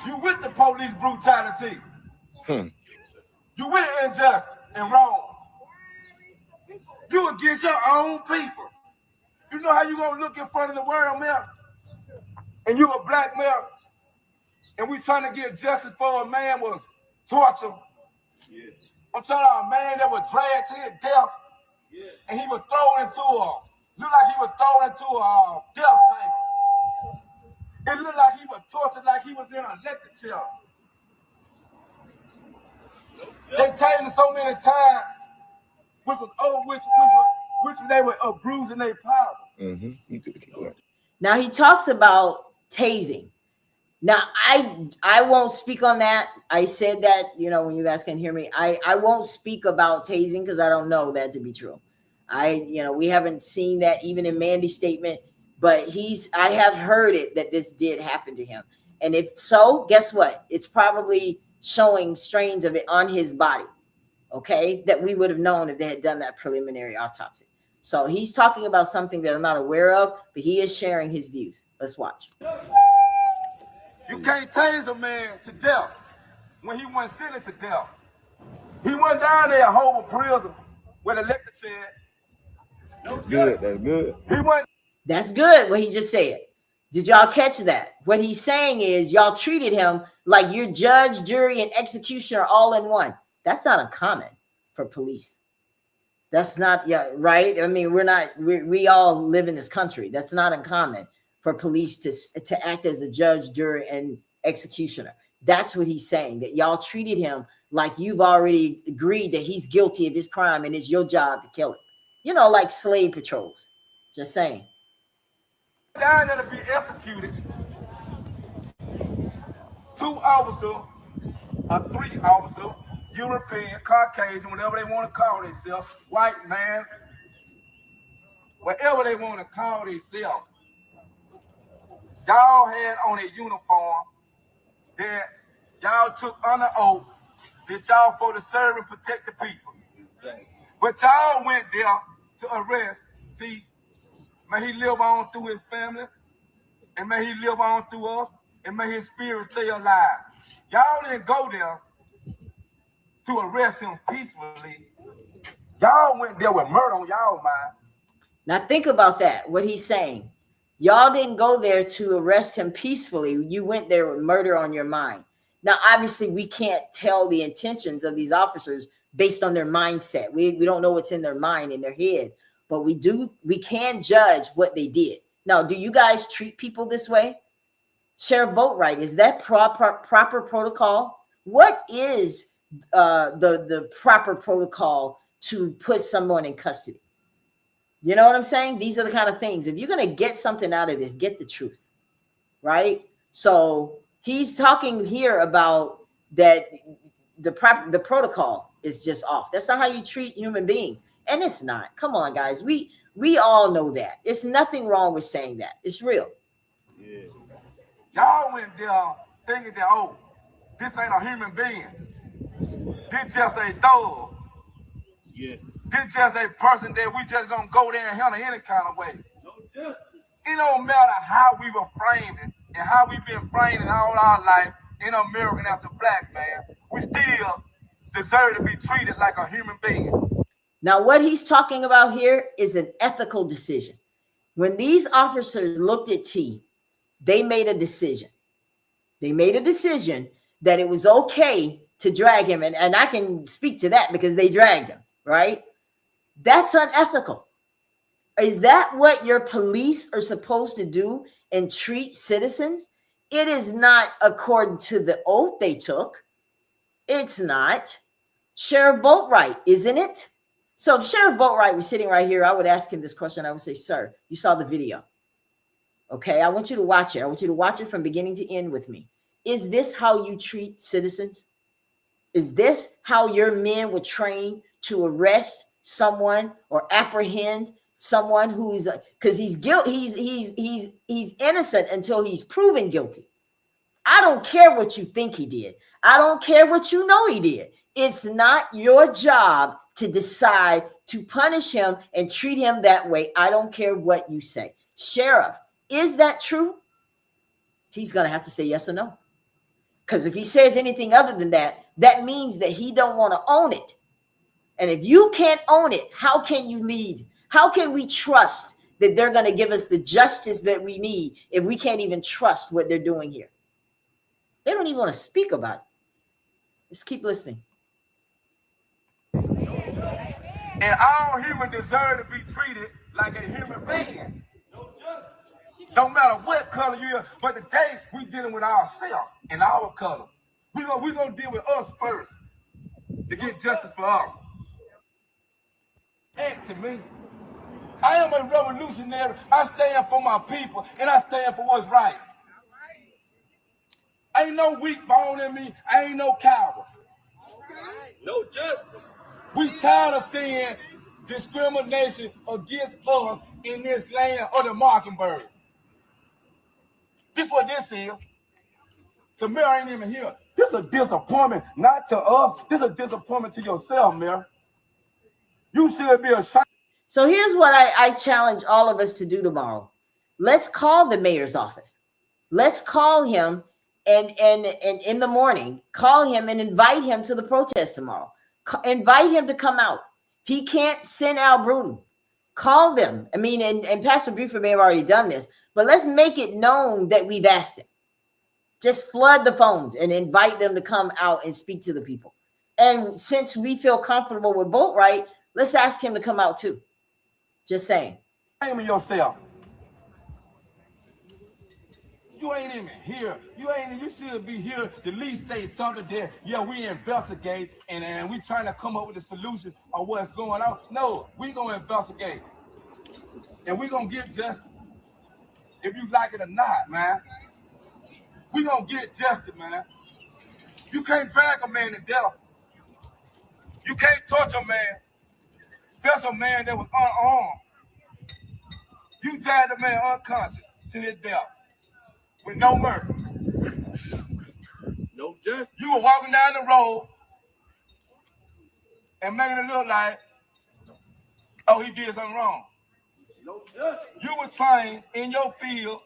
you with the police brutality. You with injustice and wrong. You against your own people. You know how you gonna look in front of the world, man? And you a black man, and we trying to get justice for a man was tortured. Yeah. I'm talking about a man that was dragged to his death, and he was thrown into looked like he was thrown into a death chamber. It looked like he was tortured, like he was in an electric chair. They told him so many times, which they were abusing their power. Now he talks about tasing. Now I won't speak on that. I said that, when you guys can hear me, I won't speak about tasing because I don't know that to be true. We haven't seen that even in Mandy's statement, but I have heard it that this did happen to him. And if so, guess what? It's probably showing strains of it on his body. Okay, that we would have known if they had done that preliminary autopsy. So he's talking about something that I'm not aware of, but he is sharing his views. Let's watch. You can't tase a man to death when he wasn't sentenced to death. He went down there at Hobart Prison with an electric chair. That's good. That's good. That's good what he just said. Did y'all catch that? What he's saying is y'all treated him like you're judge, jury, and executioner all in one. That's not uncommon for police. That's not, right? We all live in this country. That's not uncommon for police to act as a judge, jury, and executioner. That's what he's saying, that y'all treated him like you've already agreed that he's guilty of this crime and it's your job to kill him. Like slave patrols. Just saying. Down there to be executed. 2 officers or 3 officers, European, Caucasian, whatever they want to call themselves, white man, whatever they want to call themselves. Y'all had on a uniform that y'all took under oath that y'all for to serve and protect the people. But y'all went there to arrest. See, may he live on through his family, and may he live on through us, and may his spirit stay alive. Y'all didn't go there to arrest him peacefully. Y'all went there with murder on y'all mind. Now think about that, what he's saying. Y'all didn't go there to arrest him peacefully. You went there with murder on your mind. Now, obviously, we can't tell the intentions of these officers based on their mindset. We don't know what's in their mind, in their head, but we can judge what they did. Now, do you guys treat people this way? Sheriff Boatwright, is that proper protocol? What is the proper protocol to put someone in custody? You know what I'm saying? These are the kind of things. If you're going to get something out of this, get the truth, right? So he's talking here about that the protocol is just off. That's not how you treat human beings. And it's not. Come on, guys. We all know that. It's nothing wrong with saying that. It's real. Yeah. Y'all went there thinking that, this ain't a human being. This just a dog. Yeah. This just a person that we just gonna go there and handle any kind of way. It don't matter how we were framed and how we've been framed in all our life in America as a black man. We still deserve to be treated like a human being. Now, what he's talking about here is an ethical decision. When these officers looked at T, they made a decision. They made a decision that it was okay to drag him. And I can speak to that because they dragged him, right? That's unethical. Is that what your police are supposed to do and treat citizens? It is not according to the oath they took. It's not. Sheriff Boatwright, isn't it? So if Sheriff Boatwright was sitting right here, I would ask him this question. I would say, sir, you saw the video. Okay, I want you to watch it. I want you to watch it from beginning to end with me. Is this how you treat citizens? Is this how your men were trained to arrest someone or apprehend someone who's, because he's innocent until he's proven guilty. I don't care what you think he did. I don't care what you know he did. It's not your job to decide to punish him and treat him that way. I don't care what you say. Sheriff, is that true? He's going to have to say yes or no. Because if he says anything other than that, that means that he don't want to own it. And if you can't own it, how can you lead? How can we trust that they're going to give us the justice that we need if we can't even trust what they're doing here? They don't even want to speak about it. Just keep listening. And all humans deserve to be treated like a human being. Don't matter what color you are, but today we dealing with ourselves and our color. We're gonna deal with us first to get justice for us. Act to me. I am a revolutionary. I stand for my people and I stand for what's right. Ain't no weak bone in me. I ain't no coward. No justice. We tired of seeing discrimination against us in this land of the Mockingbird. This what this is. The mayor ain't even here. This is a disappointment, not to us. This is a disappointment to yourself, Mayor. You should be ashamed. So here's what I challenge all of us to do tomorrow. Let's call the mayor's office. Let's call him and in the morning, call him and invite him to the protest tomorrow. Invite him to come out. If he can't, send Al Bruton. Call them. I mean, and Pastor Buford may have already done this, but let's make it known that we've asked him. Just flood the phones and invite them to come out and speak to the people. And since we feel comfortable with Boatwright, let's ask him to come out too. Just saying. Blame yourself. You ain't even here. You should be here to at least say something there. Yeah, we investigate and we trying to come up with a solution of what's going on. No, we gonna investigate. And we gonna get justice. If you like it or not, man. We gonna get justice, man. You can't drag a man to death. You can't torture a man, especially a man that was unarmed. You drag the man unconscious to his death with no mercy. No justice. You were walking down the road and making it look like, oh, he did something wrong. No justice. You were trained in your field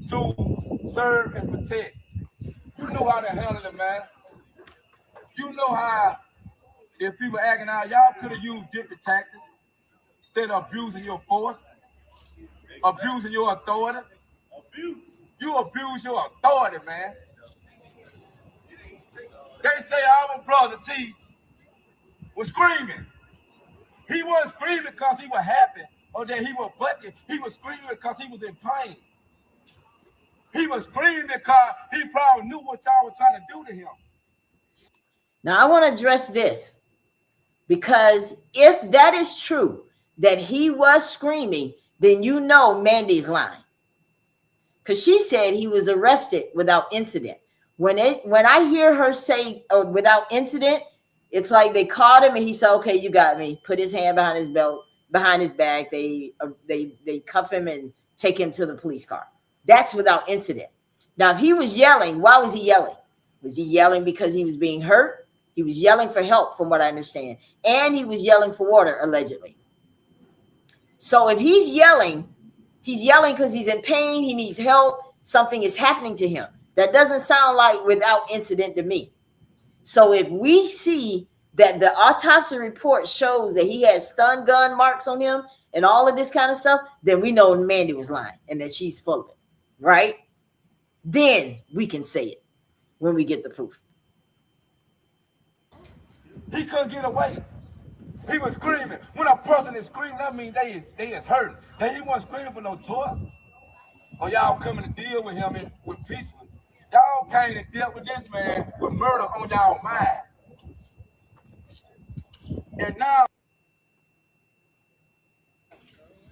to serve and protect. You know how to handle it, man. You know how, if people acting out, y'all could have used different tactics instead of abusing your force, abusing your authority. You abuse your authority, man. They say our brother T was screaming. He wasn't screaming because he was happy or that he was bucking. He was screaming because he was in pain. He was screaming because he probably knew what y'all were trying to do to him. Now, I want to address this because if that is true, that he was screaming, then you know Mandy's lying. Because she said he was arrested without incident. When I hear her say without incident, it's like they caught him and he said, okay, you got me. Put his hand behind his belt, behind his back. They cuff him and take him to the police car. That's without incident. Now, if he was yelling, why was he yelling? Was he yelling because he was being hurt? He was yelling for help, from what I understand. And he was yelling for water, allegedly. So if he's yelling because he's in pain, he needs help, something is happening to him. That doesn't sound like without incident to me. So if we see that the autopsy report shows that he has stun gun marks on him and all of this kind of stuff, then we know Mandy was lying and that she's full of it, right? Then we can say it when we get the proof. He couldn't get away. He was screaming. When a person is screaming, that means they is hurting. And he wasn't screaming for no toy. Or y'all coming to deal with him with peaceful. Y'all came to deal with this man with murder on y'all mind. And now,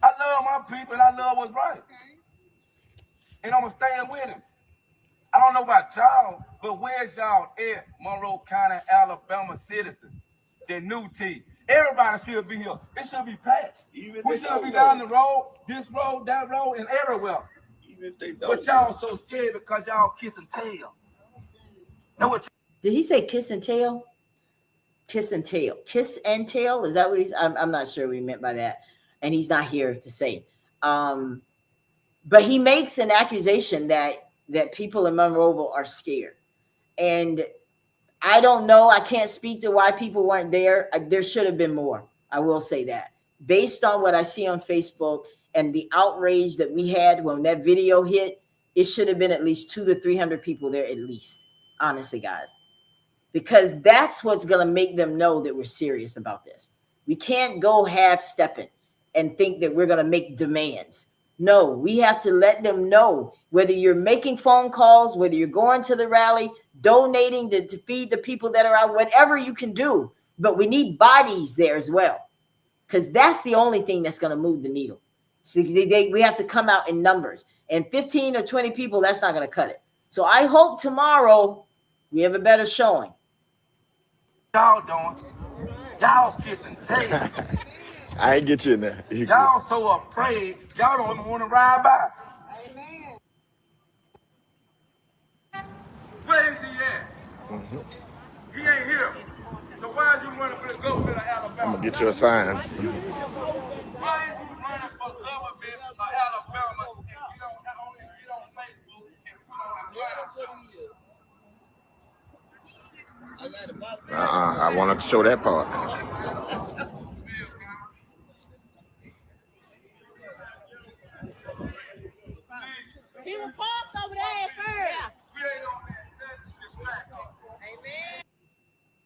I love my people and I love what's right. And I'm going to stand with him. I don't know about y'all, but where's y'all at, Monroe County, Alabama citizens? The new team. Everybody should be here. It should be packed. We should be down the road, this road, that road, and everywhere. But y'all so scared because y'all kiss and tell. Did he say kiss and tail? Kiss and tail. Kiss and tail? Is that what he's? I'm not sure what he meant by that. And he's not here to say. But he makes an accusation that people in Monroeville are scared. And I don't know. I can't speak to why people weren't there. There should have been more. I will say that. Based on what I see on Facebook and the outrage that we had when that video hit, it should have been at least 200 to 300 people there at least. Honestly, guys. Because that's what's going to make them know that we're serious about this. We can't go half-stepping and think that we're going to make demands. No, we have to let them know, whether you're making phone calls, whether you're going to the rally, donating to feed the people that are out, whatever you can do. But we need bodies there as well, because that's the only thing that's going to move the needle. So we have to come out in numbers. And 15 or 20 people, that's not going to cut it. So I hope tomorrow we have a better showing. Y'all doing? Y'all kissing tail. I ain't get you in there. Y'all so afraid, y'all don't even want to ride by. Amen. Where is he at? He ain't here. So why is you running for the government of Alabama? I'm gonna get you a sign. Why is you running for government of Alabama if you don't Facebook and put on a I want to show that part. He was parked over there at first.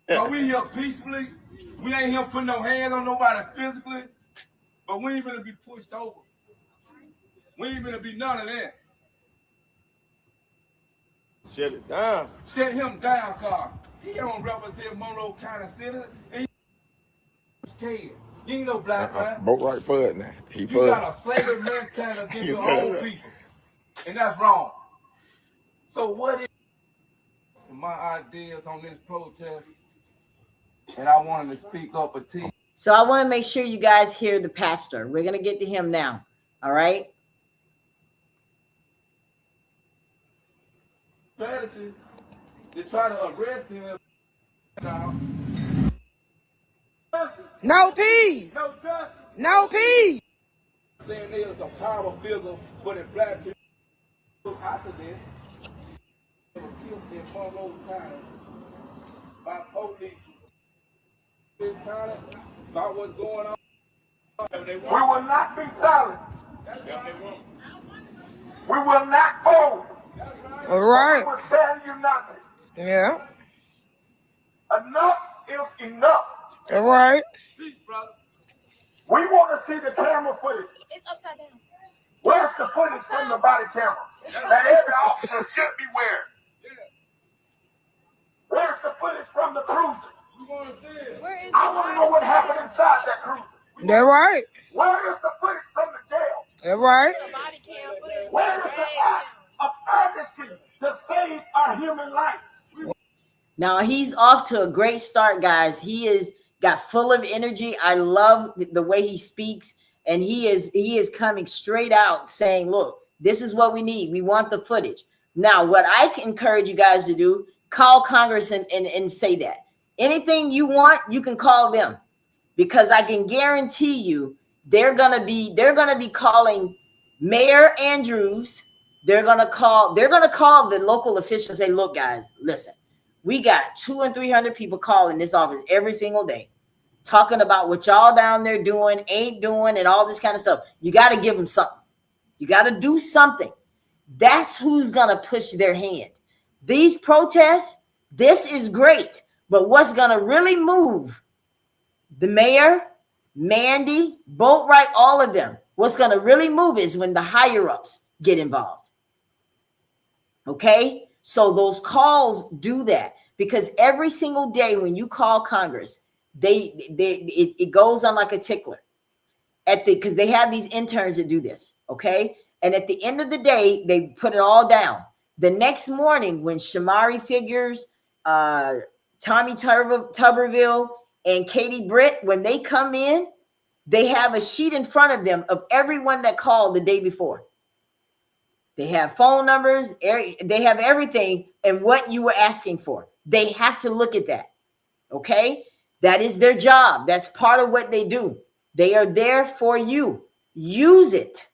So we here peacefully. We ain't here putting no hands on nobody physically, but we ain't gonna be pushed over. We ain't gonna be none of that. Shut it down. Shut him down, Carl. He don't represent Monroe County citizen. And he's scared. You ain't no black man. Boat right foot now. You got a slavery mentality against your own people. And that's wrong. So what is my ideas on this protest? And I wanted to speak up for T. So I want to make sure you guys hear the pastor. We're going to get to him now. All right. Strategy to try to arrest him. No peace. No justice. No peace. Saying there's a power figure for the black people after this. They were killed in Monroe County by police. About what's going on. We will not be silent. We will not fold. All right. We will stand united. Yeah. Enough is enough. All right. We want to see the camera footage. It's upside down. Where's the footage from the body camera that every officer should be wearing? Where's the footage from the cruiser? Where is I want to know what happened inside that cruiser. That's right. Where is the footage from the jail? That's right. the body cam footage? Where is the act of urgency to save our human life? Now he's off to a great start, guys. He is got full of energy. I love the way he speaks, and he is coming straight out saying, look, this is what we need. We want the footage. Now, what I can encourage you guys to do, call Congress and say that. Anything you want, you can call them, because I can guarantee you they're gonna be calling Mayor Andrews. They're gonna call the local officials and say, look, guys, listen, we got 200 and 300 people calling this office every single day, talking about what y'all down there doing, ain't doing, and all this kind of stuff. You got to give them something. You got to do something. That's who's going to push their hand. These protests, this is great. But what's going to really move the mayor, Mandy, Boatwright, all of them, what's going to really move is when the higher ups get involved. Okay? So those calls do that, because every single day when you call Congress, it goes on like a tickler because they have these interns that do this. Okay. And at the end of the day, they put it all down. The next morning, when Shamari Figures, Tommy Tuberville, and Katie Britt, when they come in, they have a sheet in front of them of everyone that called the day before. They have phone numbers, they have everything and what you were asking for. They have to look at that. Okay? That is their job. That's part of what they do. They are there for you. Use it.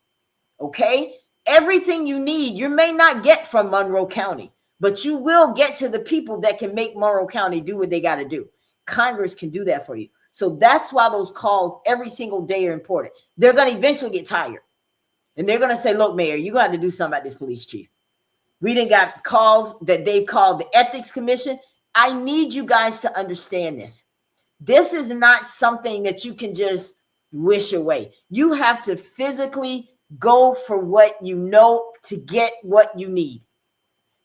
Okay? Everything you need, you may not get from Monroe County, but you will get to the people that can make Monroe County do what they got to do. Congress can do that for you. So that's why those calls every single day are important. They're going to eventually get tired. And they're going to say, look, Mayor, you're going to have to do something about this police chief. We didn't got calls that they've called the Ethics Commission. I need you guys to understand this. This is not something that you can just wish away. You have to physically go for what you know to get what you need.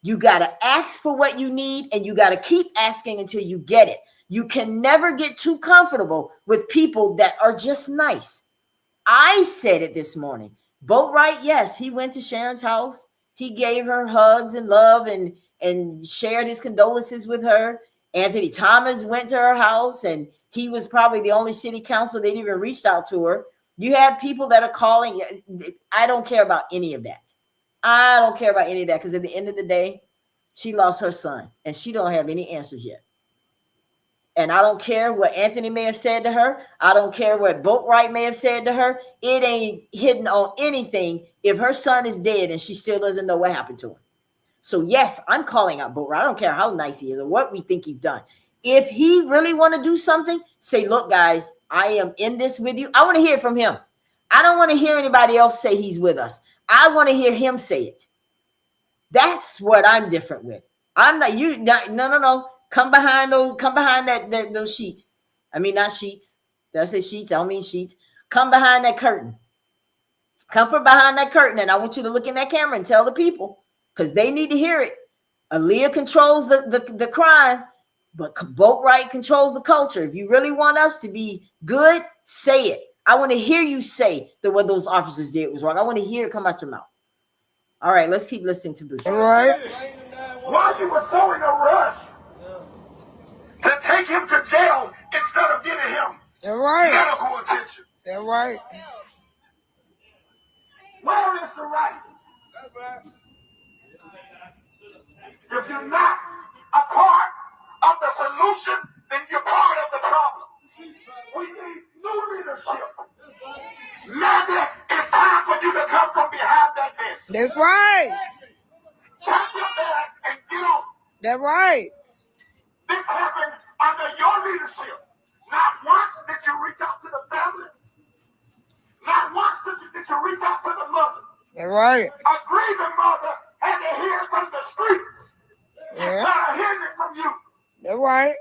You got to ask for what you need, and you got to keep asking until you get it. You can never get too comfortable with people that are just nice. I said it this morning. Boatwright, yes, he went to Sharon's house. He gave her hugs and love and shared his condolences with her. Anthony Thomas went to her house, and he was probably the only city council that even reached out to her. You have people that are calling. I don't care about any of that. I don't care about any of that, because at the end of the day, she lost her son, and she don't have any answers yet. And I don't care what Anthony may have said to her. I don't care what Boatwright may have said to her. It ain't hidden on anything if her son is dead and she still doesn't know what happened to him. So, yes, I'm calling out Boatwright. I don't care how nice he is or what we think he's done. If he really want to do something, say, look, guys, I am in this with you. I want to hear from him. I don't want to hear anybody else say he's with us. I want to hear him say it. That's what I'm different with. I'm not you. No. Come behind those sheets. I mean, not sheets. Did I say sheets? I don't mean sheets. Come behind that curtain. Come from behind that curtain, and I want you to look in that camera and tell the people, because they need to hear it. Aaliyah controls the crime, but Boatwright controls the culture. If you really want us to be good, say it. I want to hear you say that what those officers did was wrong. I want to hear it come out your mouth. All right, let's keep listening to Bruce. All right. Why you were so in a rush to take him to jail instead of giving him All right. medical attention? All right. Where is the right? If you're not a part of the solution, then you're part of the problem. We need new leadership. Mandy, it's time for you to come from behind that desk. That's right. Pack your bags and get on. That's right. This happened under your leadership. Not once did you reach out to the family. Not once did you reach out to the mother. That's right. A grieving mother had to hear from the streets Yeah. instead of hearing it from you. That's right.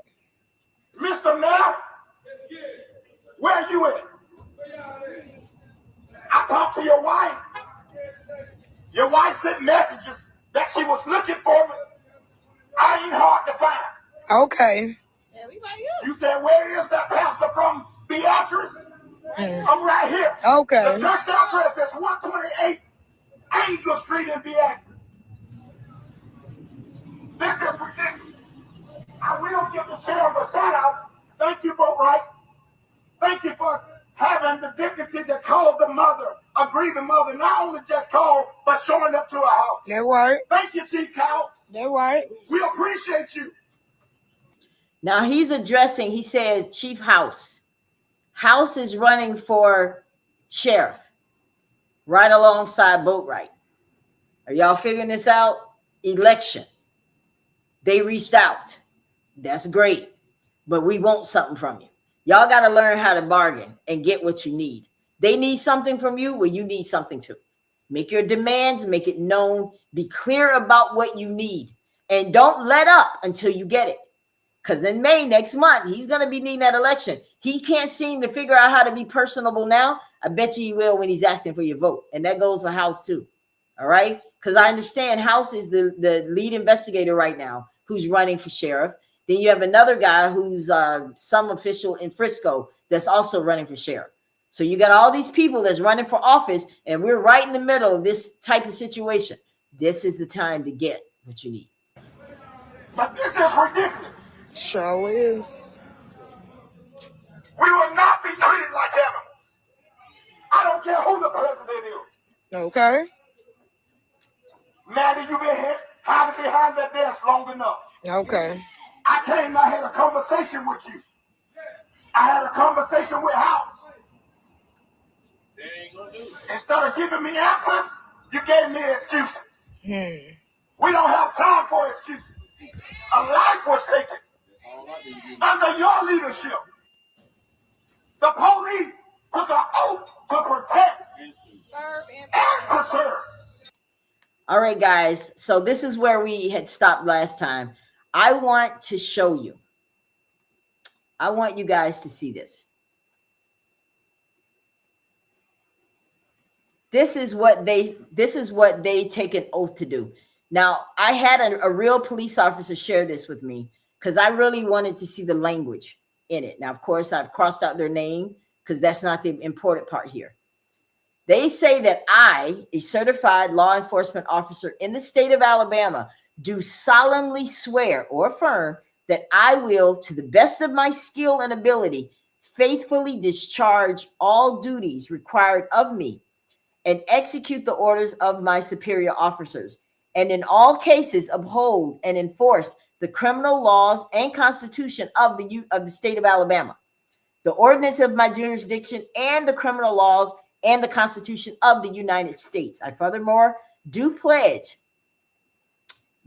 Mr. Mayor, where are you at? I talked to your wife. Your wife sent messages that she was looking for me. I ain't hard to find. Okay. Yeah, we right here. You said, where is that pastor from Beatrice? I'm right here. Okay. The church address is 128 Angel Street in Beatrice. This is ridiculous. I will give the sheriff a shout out. Thank you, Boatwright. Thank you for having the dignity to call the mother, a grieving mother, not only just call, but showing up to her house. That's right. Thank you, Chief Cow. That's right. We appreciate you. Now he's addressing, he said, Chief House. House is running for sheriff right alongside Boatwright. Are y'all figuring this out? Election. They reached out. That's great. But we want something from you. Y'all got to learn how to bargain and get what you need. They need something from you, well, you need something too. Make your demands, make it known, be clear about what you need, and don't let up until you get it. Because in May next month, he's going to be needing that election. He can't seem to figure out how to be personable now. I bet you he will when he's asking for your vote. And that goes for House too. All right? Because I understand House is the lead investigator right now who's running for sheriff. Then you have another guy who's some official in Frisco that's also running for sheriff. So you got all these people that's running for office, and we're right in the middle of this type of situation. This is the time to get what you need. But this is ridiculous. Sure is. We will not be treated like animals. I don't care who the president is. Okay. Maddie, you've been hiding behind that desk long enough. Okay. I came, I had a conversation with you. I had a conversation with House. Instead of giving me answers, you gave me excuses. We don't have time for excuses. A life was taken under your leadership. The police took an oath to protect and preserve. All right, guys. So this is where we had stopped last time. I want to show you. I want you guys to see this. This is what they take an oath to do. Now, I had a real police officer share this with me because I really wanted to see the language in it. Now, of course, I've crossed out their name because that's not the important part here. They say that I, a certified law enforcement officer in the state of Alabama, do solemnly swear or affirm that I will, to the best of my skill and ability, faithfully discharge all duties required of me and execute the orders of my superior officers, and in all cases uphold and enforce the criminal laws and constitution of the state of Alabama, the ordinance of my jurisdiction, and the criminal laws and the Constitution of the United States. I furthermore do pledge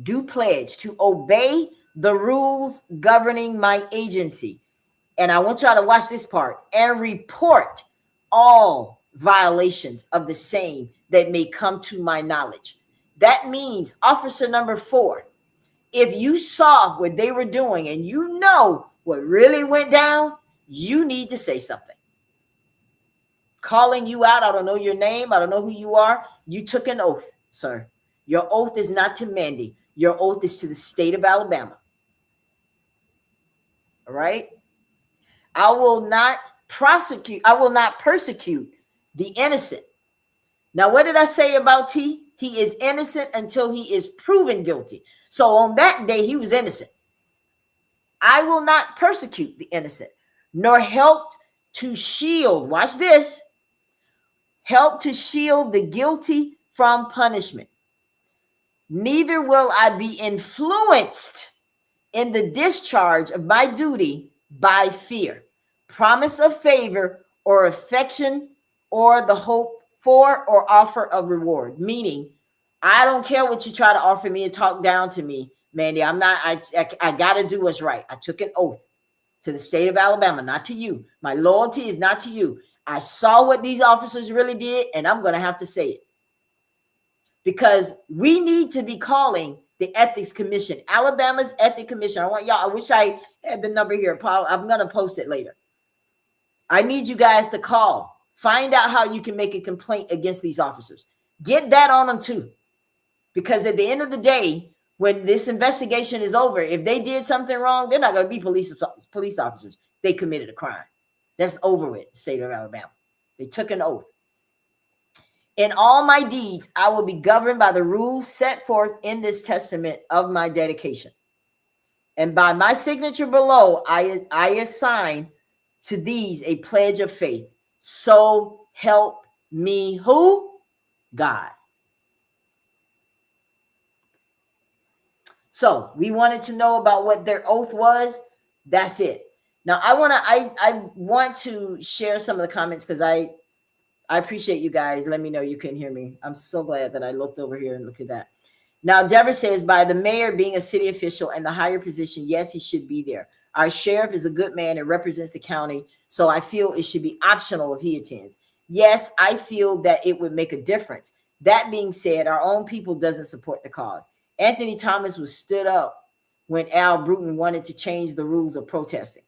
to obey the rules governing my agency. And I want y'all to watch this part and report all violations of the same that may come to my knowledge. That means officer number 4, if you saw what they were doing and you know what really went down, you need to say something. Calling you out, I don't know your name, I don't know who you are. You took an oath, sir. Your oath is not to Mandy. Your oath is to the state of Alabama. All right? I will not persecute the innocent. Now, what did I say about T? He is innocent until he is proven guilty. So on that day, he was innocent. I will not persecute the innocent, nor help to shield, watch this, help to shield the guilty from punishment. Neither will I be influenced in the discharge of my duty by fear, promise of favor, or affection, or the hope for or offer of reward. Meaning, I don't care what you try to offer me and talk down to me, Mandy. I got to do what's right. I took an oath to the state of Alabama, not to you. My loyalty is not to you. I saw what these officers really did, and I'm going to have to say it. Because we need to be calling the Ethics Commission, Alabama's Ethics Commission. I wish I had the number here, Paul. I'm going to post it later. I need you guys to call. Find out how you can make a complaint against these officers. Get that on them too. Because at the end of the day, when this investigation is over, if they did something wrong, they're not going to be police officers. They committed a crime. That's over with, state of Alabama. They took an oath. In all my deeds, I will be governed by the rules set forth in this testament of my dedication. And by my signature below, I assign to these a pledge of faith. So help me who? God. So we wanted to know about what their oath was. That's it. Now I want to share some of the comments because I appreciate you guys. Let me know you can hear me. I'm so glad that I looked over here and look at that. Now, Deborah says, by the mayor being a city official and the higher position, yes, he should be there. Our sheriff is a good man and represents the county, so I feel it should be optional if he attends. Yes, I feel that it would make a difference. That being said, our own people doesn't support the cause. Anthony Thomas was stood up when Al Bruton wanted to change the rules of protesting.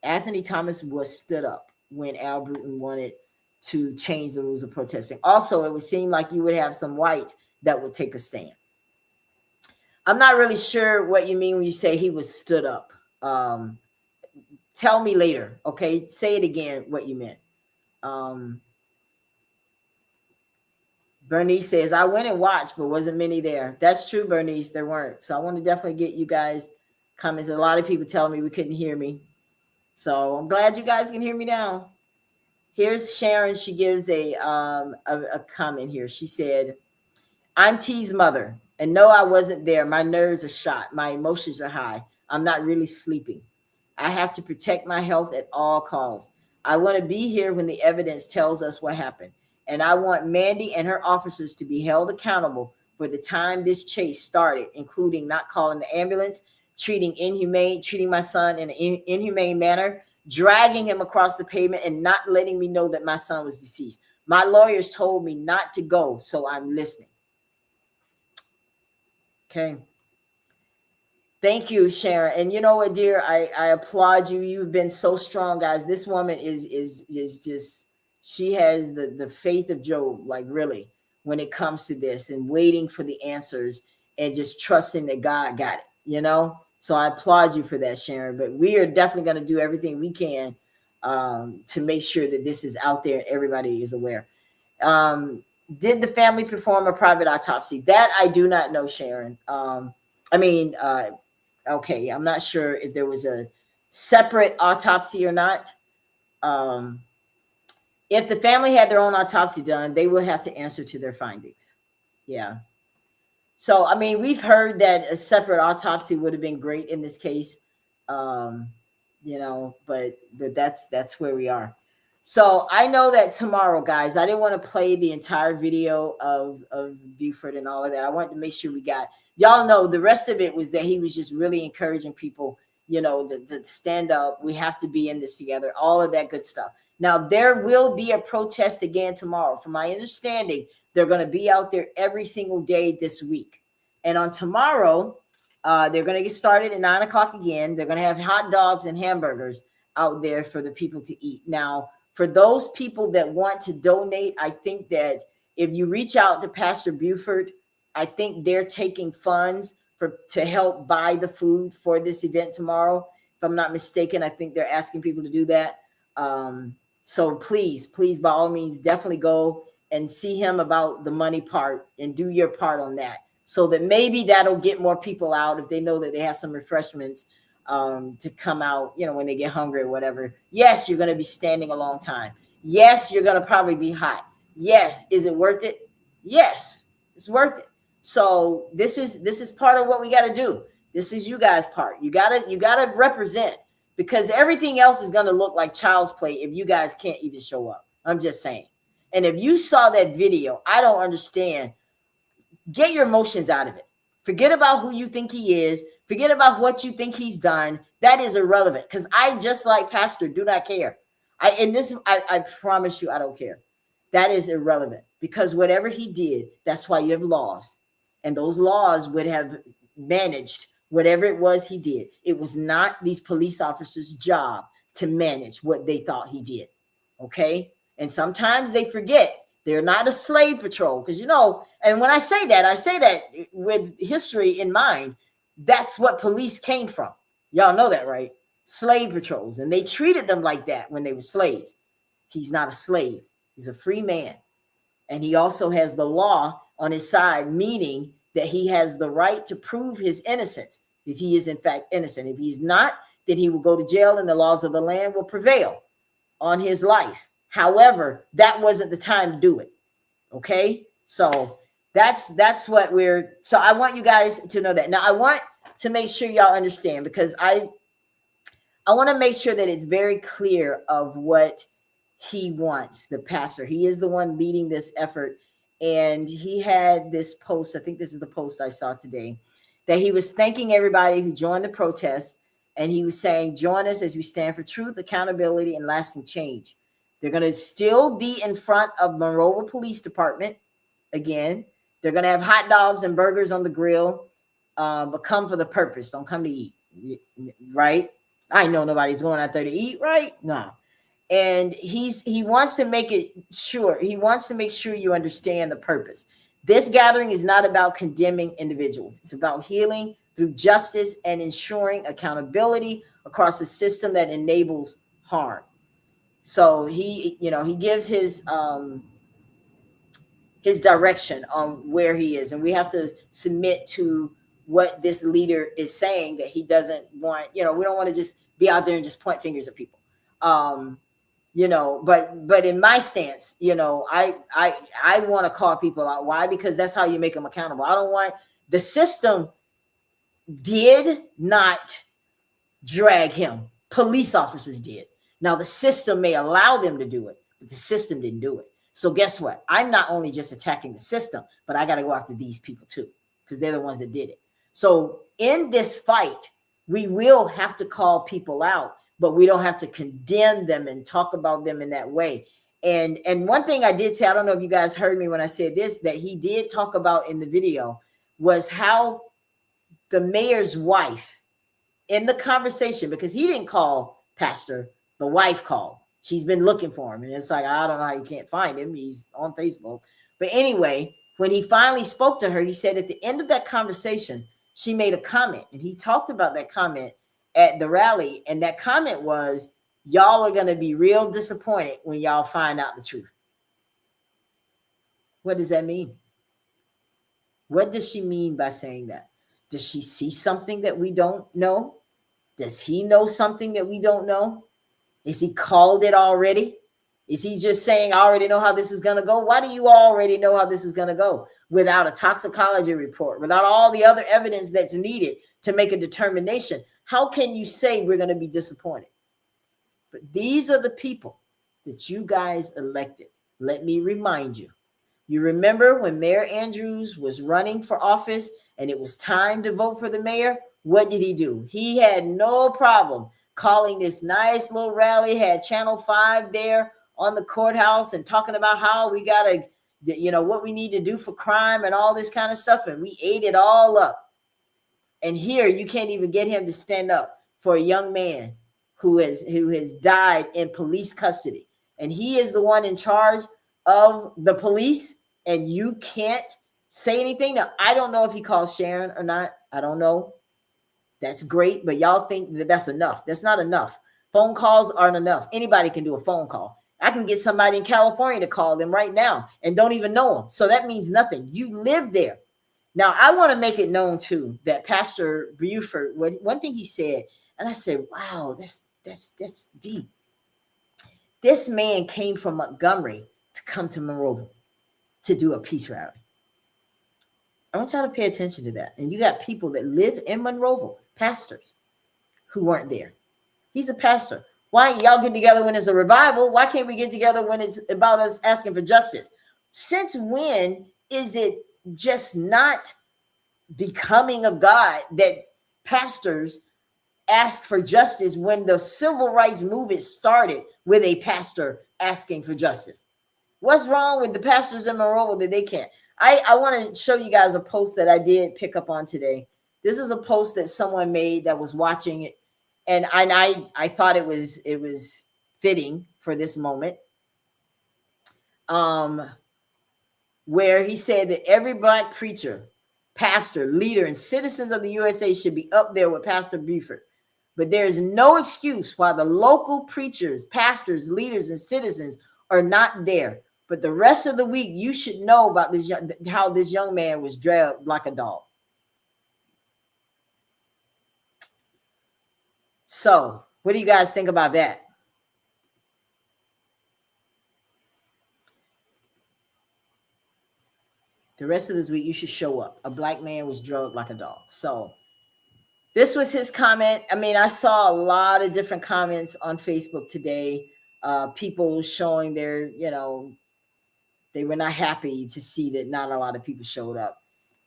Anthony Thomas was stood up when Al Bruton wanted to change the rules of protesting. Also, it would seem like you would have some whites that would take a stand. I'm not really sure what you mean when you say he was stood up. Tell me later, okay? Say it again, what you meant. Bernice says, I went and watched, but wasn't many there. That's true, Bernice. There weren't. So I want to definitely get you guys comments. A lot of people telling me we couldn't hear me. So I'm glad you guys can hear me now. Here's Sharon. She gives a comment here. She said, I'm T's mother. And no, I wasn't there. My nerves are shot. My emotions are high. I'm not really sleeping. I have to protect my health at all costs. I want to be here when the evidence tells us what happened. And I want Mandy and her officers to be held accountable for the time this chase started, including not calling the ambulance, treating my son in an inhumane manner, dragging him across the pavement, and not letting me know that my son was deceased. My lawyers told me not to go, so I'm listening. Okay. Thank you, Sharon. And you know what, dear, I applaud you. You've been so strong, guys. This woman is just, she has the faith of Job, like really, when it comes to this, and waiting for the answers and just trusting that God got it, you know? So I applaud you for that, Sharon. But we are definitely going to do everything we can to make sure that this is out there and everybody is aware. Did the family perform a private autopsy? That I do not know, Sharon. Okay, I'm not sure if there was a separate autopsy or not. If the family had their own autopsy done, they would have to answer to their findings. Yeah. So, I mean, we've heard that a separate autopsy would have been great in this case, you know, but that's where we are. So I know that tomorrow, guys, I didn't want to play the entire video of Buford and all of that. I wanted to make sure we got, y'all know the rest of it was that he was just really encouraging people, you know, to stand up. We have to be in this together, all of that good stuff. Now, there will be a protest again tomorrow. From my understanding, they're going to be out there every single day this week. And on tomorrow, they're going to get started at 9 o'clock again. They're going to have hot dogs and hamburgers out there for the people to eat. Now, for those people that want to donate, I think that if you reach out to Pastor Buford, I think they're taking funds to help buy the food for this event tomorrow. If I'm not mistaken, I think they're asking people to do that. So please, by all means, definitely go and see him about the money part and do your part on that, so that maybe that'll get more people out if they know that they have some refreshments to come out, you know, when they get hungry or whatever. Yes, you're going to be standing a long time. Yes, you're going to probably be hot. Yes. Is it worth it? Yes, it's worth it. So this is part of what we got to do. This is you guys' part. You gotta represent, because everything else is going to look like child's play if you guys can't even show up. I'm just saying. And if you saw that video, I don't understand. Get your emotions out of it. Forget about who you think he is. Forget about what you think he's done. That is irrelevant, because I, just like Pastor, do not care. I promise you, I don't care. That is irrelevant, because whatever he did, that's why you have laws. And those laws would have managed whatever it was he did. It was not these police officers' job to manage what they thought he did. Okay? And sometimes they forget they're not a slave patrol, because, you know, and when I say that with history in mind. That's what police came from. Y'all know that, right? Slave patrols. And they treated them like that when they were slaves. He's not a slave. He's a free man. And he also has the law on his side, meaning that he has the right to prove his innocence if he is in fact innocent. If he's not, then he will go to jail and the laws of the land will prevail on his life. However, that wasn't the time to do it. Okay? So that's what so I want you guys to know that. Now, I want to make sure y'all understand, because I want to make sure that it's very clear of what he wants, the pastor. He is the one leading this effort. And he had this post, I think this is the post I saw today, that he was thanking everybody who joined the protest. And he was saying, join us as we stand for truth, accountability, and lasting change. They're going to still be in front of Monroeville Police Department. Again, they're going to have hot dogs and burgers on the grill, but come for the purpose. Don't come to eat, right? I know nobody's going out there to eat, right? No. And he wants to make it sure. He wants to make sure you understand the purpose. This gathering is not about condemning individuals. It's about healing through justice and ensuring accountability across a system that enables harm. So he gives his direction on where he is, and we have to submit to what this leader is saying, that he doesn't want. We don't want to just be out there and just point fingers at people. But in my stance, I want to call people out. Why? Because that's how you make them accountable. I don't want the system did not drag him. Police officers did. Now the system may allow them to do it, but the system didn't do it. So guess what? I'm not only just attacking the system, but I got to go after these people too, because they're the ones that did it. So in this fight, we will have to call people out, but we don't have to condemn them and talk about them in that way. And one thing I did say, I don't know if you guys heard me when I said this, that he did talk about in the video, was how the mayor's wife in the conversation, because he didn't call Pastor, the wife called. She's been looking for him. And it's like, I don't know how you can't find him. He's on Facebook. But anyway, when he finally spoke to her, he said at the end of that conversation, she made a comment. And he talked about that comment at the rally. And that comment was, y'all are going to be real disappointed when y'all find out the truth. What does that mean? What does she mean by saying that? Does she see something that we don't know? Does he know something that we don't know? Is he called it already? Is he just saying, I already know how this is going to go? Why do you already know how this is going to go without a toxicology report, without all the other evidence that's needed to make a determination? How can you say we're going to be disappointed? But these are the people that you guys elected. Let me remind you. You remember when Mayor Andrews was running for office and it was time to vote for the mayor? What did he do? He had no problem calling this nice little rally, had Channel 5 there on the courthouse and talking about how we got to, what we need to do for crime and all this kind of stuff. And we ate it all up. And here you can't even get him to stand up for a young man who has died in police custody. And he is the one in charge of the police, and you can't say anything. Now, I don't know if he called Sharon or not. I don't know. That's great, but y'all think that that's enough. That's not enough. Phone calls aren't enough. Anybody can do a phone call. I can get somebody in California to call them right now and don't even know them. So that means nothing. You live there. Now, I want to make it known, too, that Pastor Buford, one thing he said, and I said, wow, that's deep. This man came from Montgomery to come to Monroeville to do a peace rally. I want y'all to pay attention to that. And you got people that live in Monroeville, pastors, who weren't there. He's a pastor. Why y'all get together when it's a revival? Why can't we get together when it's about us asking for justice? Since when is it just not becoming of God that pastors ask for justice when the civil rights movement started with a pastor asking for justice? What's wrong with the pastors in Monroeville that they can't? I want to show you guys a post that I did pick up on today. This is a post that someone made that was watching it. And I thought it was fitting for this moment. Where he said that every Black preacher, pastor, leader, and citizens of the USA should be up there with Pastor Buford. But there is no excuse why the local preachers, pastors, leaders, and citizens are not there. But the rest of the week, you should know about this, how this young man was dragged like a dog. So, what do you guys think about that? The rest of this week, you should show up. A Black man was drugged like a dog. So, this was his comment. I mean, I saw a lot of different comments on Facebook today. People showing their, they were not happy to see that not a lot of people showed up.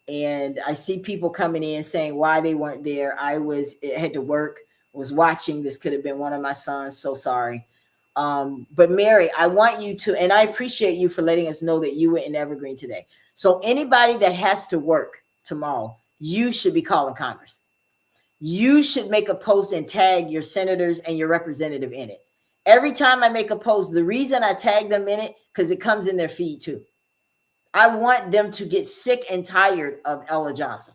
And I see people coming in saying why they weren't there. I had to work, was watching. This could have been one of my sons. So sorry. But Mary, I want you to, and I appreciate you for letting us know that you were in Evergreen today. So anybody that has to work tomorrow, you should be calling Congress. You should make a post and tag your senators and your representative in it. Every time I make a post, the reason I tag them in it, because it comes in their feed too. I want them to get sick and tired of Ella Johnson.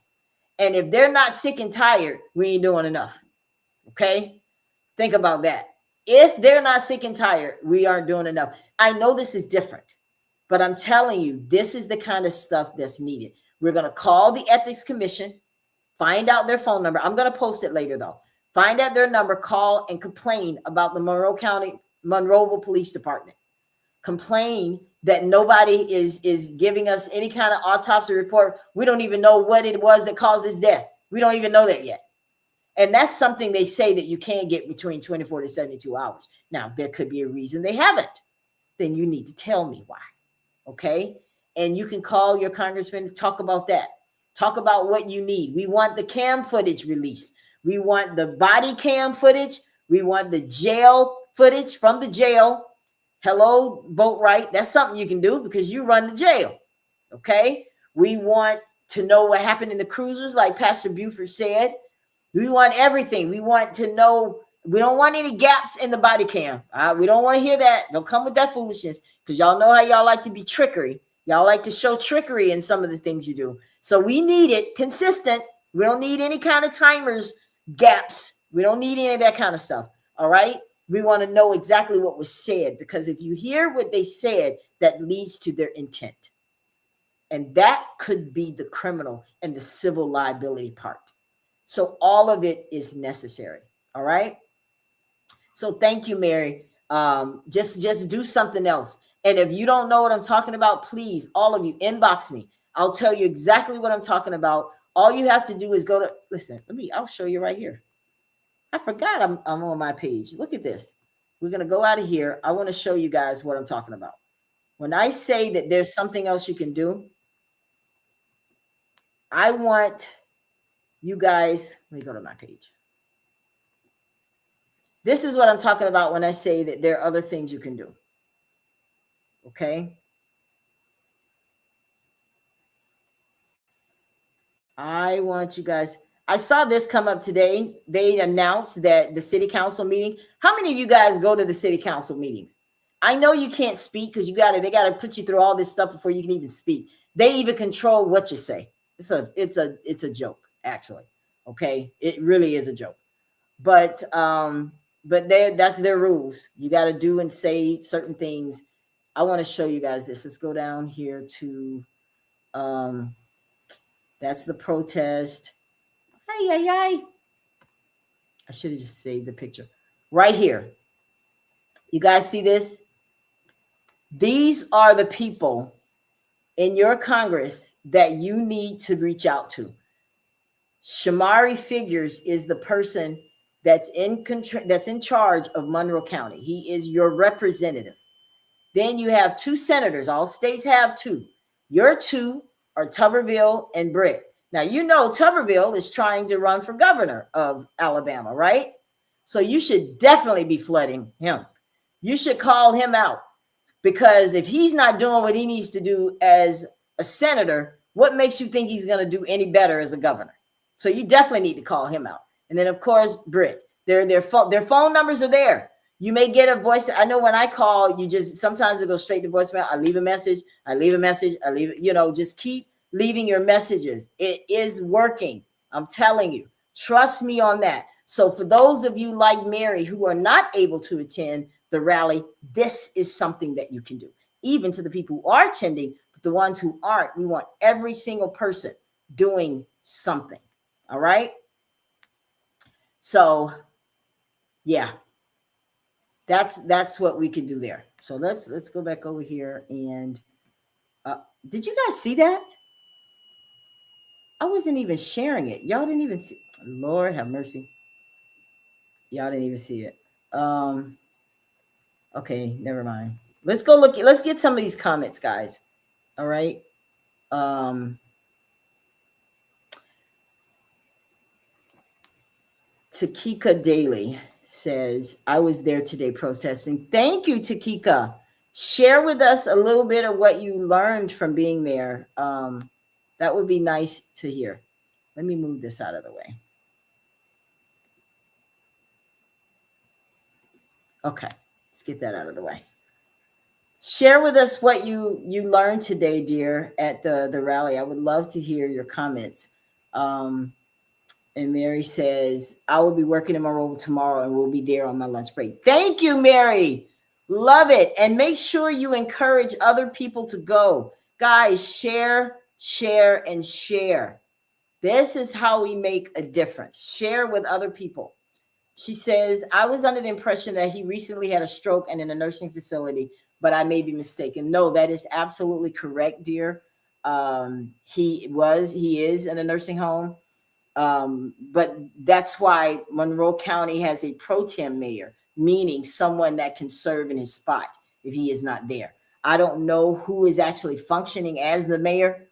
And if they're not sick and tired, we ain't doing enough. Okay? Think about that. If they're not sick and tired, we aren't doing enough. I know this is different, but I'm telling you, this is the kind of stuff that's needed. We're going to call the Ethics Commission, find out their phone number. I'm going to post it later, though. Find out their number, call and complain about the Monroeville Police Department. Complain that nobody is giving us any kind of autopsy report. We don't even know what it was that caused his death. We don't even know that yet. And that's something they say that you can get between 24 to 72 hours. Now, there could be a reason they haven't. Then you need to tell me why. Okay? And you can call your congressman to talk about that. Talk about what you need. We want the cam footage released. We want the body cam footage. We want the jail footage from the jail. Hello, Boatwright. That's something you can do because you run the jail. Okay? We want to know what happened in the cruisers, like Pastor Buford said. We want everything. We want to know. We don't want any gaps in the body cam. We don't want to hear that. Don't come with that foolishness because y'all know how y'all like to be trickery. Y'all like to show trickery in some of the things you do. So we need it consistent. We don't need any kind of timers, gaps. We don't need any of that kind of stuff. All right? We want to know exactly what was said because if you hear what they said, that leads to their intent. And that could be the criminal and the civil liability part. So all of it is necessary. All right. So thank you, Mary. Just do something else. And if you don't know what I'm talking about, please, all of you, inbox me. I'll tell you exactly what I'm talking about. All you have to do is go to, listen, I'll show you right here. I forgot I'm on my page. Look at this. We're going to go out of here. I want to show you guys what I'm talking about. When I say that there's something else you can do, I want you guys, let me go to my page. This is what I'm talking about when I say that there are other things you can do. Okay. I want you guys, I saw this come up today. They announced that the city council meeting. How many of you guys go to the city council meetings? I know you can't speak because they got to put you through all this stuff before you can even speak. They even control what you say. It's a joke. Actually, okay, it really is a joke, but that's their rules. You got to do and say certain things. I want to show you guys this. Let's go down here to that's the protest. I should have just saved the picture right here. You guys see this? These are the people in your Congress that you need to reach out to. Shamari Figures is the person that's in charge of Monroe County. He is your representative. Then you have two senators. All states have two. Your two are Tuberville and Britt. Now, you know Tuberville is trying to run for governor of Alabama, right? So you should definitely be flooding him. You should call him out because if he's not doing what he needs to do as a senator, what makes you think he's going to do any better as a governor? So you definitely need to call him out. And then, of course, Britt, their phone numbers are there. You may get a voice. I know when I call, sometimes it goes straight to voicemail. I leave a message. Just keep leaving your messages. It is working. I'm telling you. Trust me on that. So for those of you like Mary who are not able to attend the rally, this is something that you can do. Even to the people who are attending, but the ones who aren't, we want every single person doing something. All right. So, yeah, that's what we can do there. So let's go back over here and did you guys see that? I wasn't even sharing it. Y'all didn't even see. Lord have mercy. Y'all didn't even see it. Okay, never mind. Let's go look. Let's get some of these comments, guys. All right. Takika Daly says, I was there today protesting. Thank you, Takika. Share with us a little bit of what you learned from being there. That would be nice to hear. Let me move this out of the way. Okay, let's get that out of the way. Share with us what you learned today, dear, at the rally. I would love to hear your comments. And Mary says, I will be working in Monroeville tomorrow and we'll be there on my lunch break. Thank you, Mary. Love it. And make sure you encourage other people to go. Guys, share, share, and share. This is how we make a difference. Share with other people. She says, I was under the impression that he recently had a stroke and in a nursing facility, but I may be mistaken. No, that is absolutely correct, dear. He is in a nursing home. But that's why Monroe County has a pro tem mayor, meaning someone that can serve in his spot if he is not there. I don't know who is actually functioning as the mayor.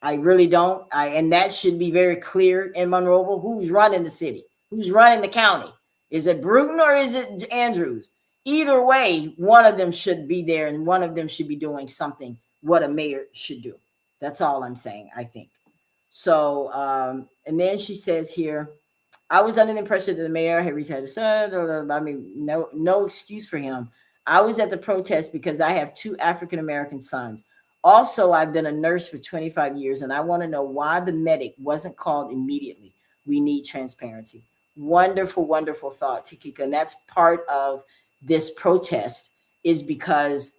I really don't. And that should be very clear in Monroeville. Who's running the city? Who's running the county? Is it Bruton or is it Andrews? Either way, one of them should be there and one of them should be doing something what a mayor should do. That's all I'm saying, I think. So, and then she says here, I was under the impression that the mayor had retired. I mean, no excuse for him. I was at the protest because I have 2 African-American sons. Also, I've been a nurse for 25 years, and I want to know why the medic wasn't called immediately. We need transparency. Wonderful, wonderful thought, Takika. And that's part of this protest is because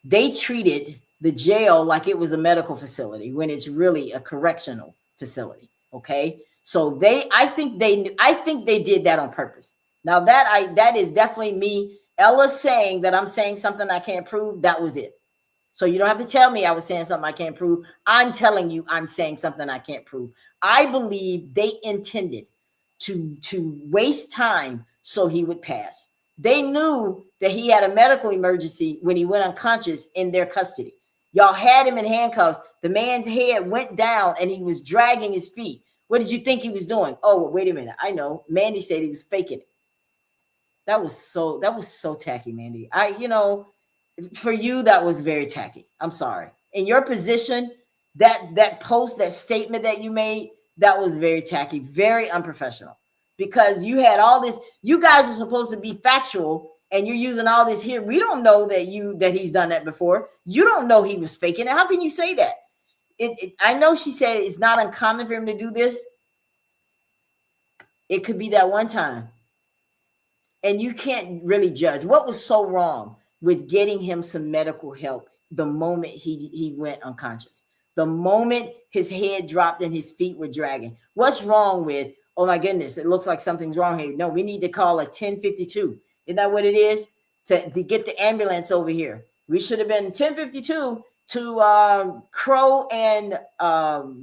they treated the jail like it was a medical facility when it's really a correctional facility. Okay. So I think they did that on purpose. Now that is definitely me. Ella saying that I'm saying something I can't prove. That was it. So you don't have to tell me I was saying something I can't prove. I'm telling you I'm saying something I can't prove. I believe they intended to waste time so he would pass. They knew that he had a medical emergency when he went unconscious in their custody. Y'all had him in handcuffs. The man's head went down and he was dragging his feet. What did you think he was doing? Oh, wait a minute. I know. Mandy said he was faking it. That was so tacky, Mandy. For you, that was very tacky. I'm sorry. In your position, that post, that statement that you made, that was very tacky, very unprofessional. Because you had all this, you guys are supposed to be factual, and you're using all this here. We don't know that he's done that before. You don't know he was faking it. How can you say that? I know she said it's not uncommon for him to do this. It could be that one time. And you can't really judge. What was so wrong with getting him some medical help the moment he went unconscious? The moment his head dropped and his feet were dragging. What's wrong with, oh my goodness, it looks like something's wrong here. No, we need to call a 1052. Isn't that what it is? To get the ambulance over here. We should have been 1052 to Crow and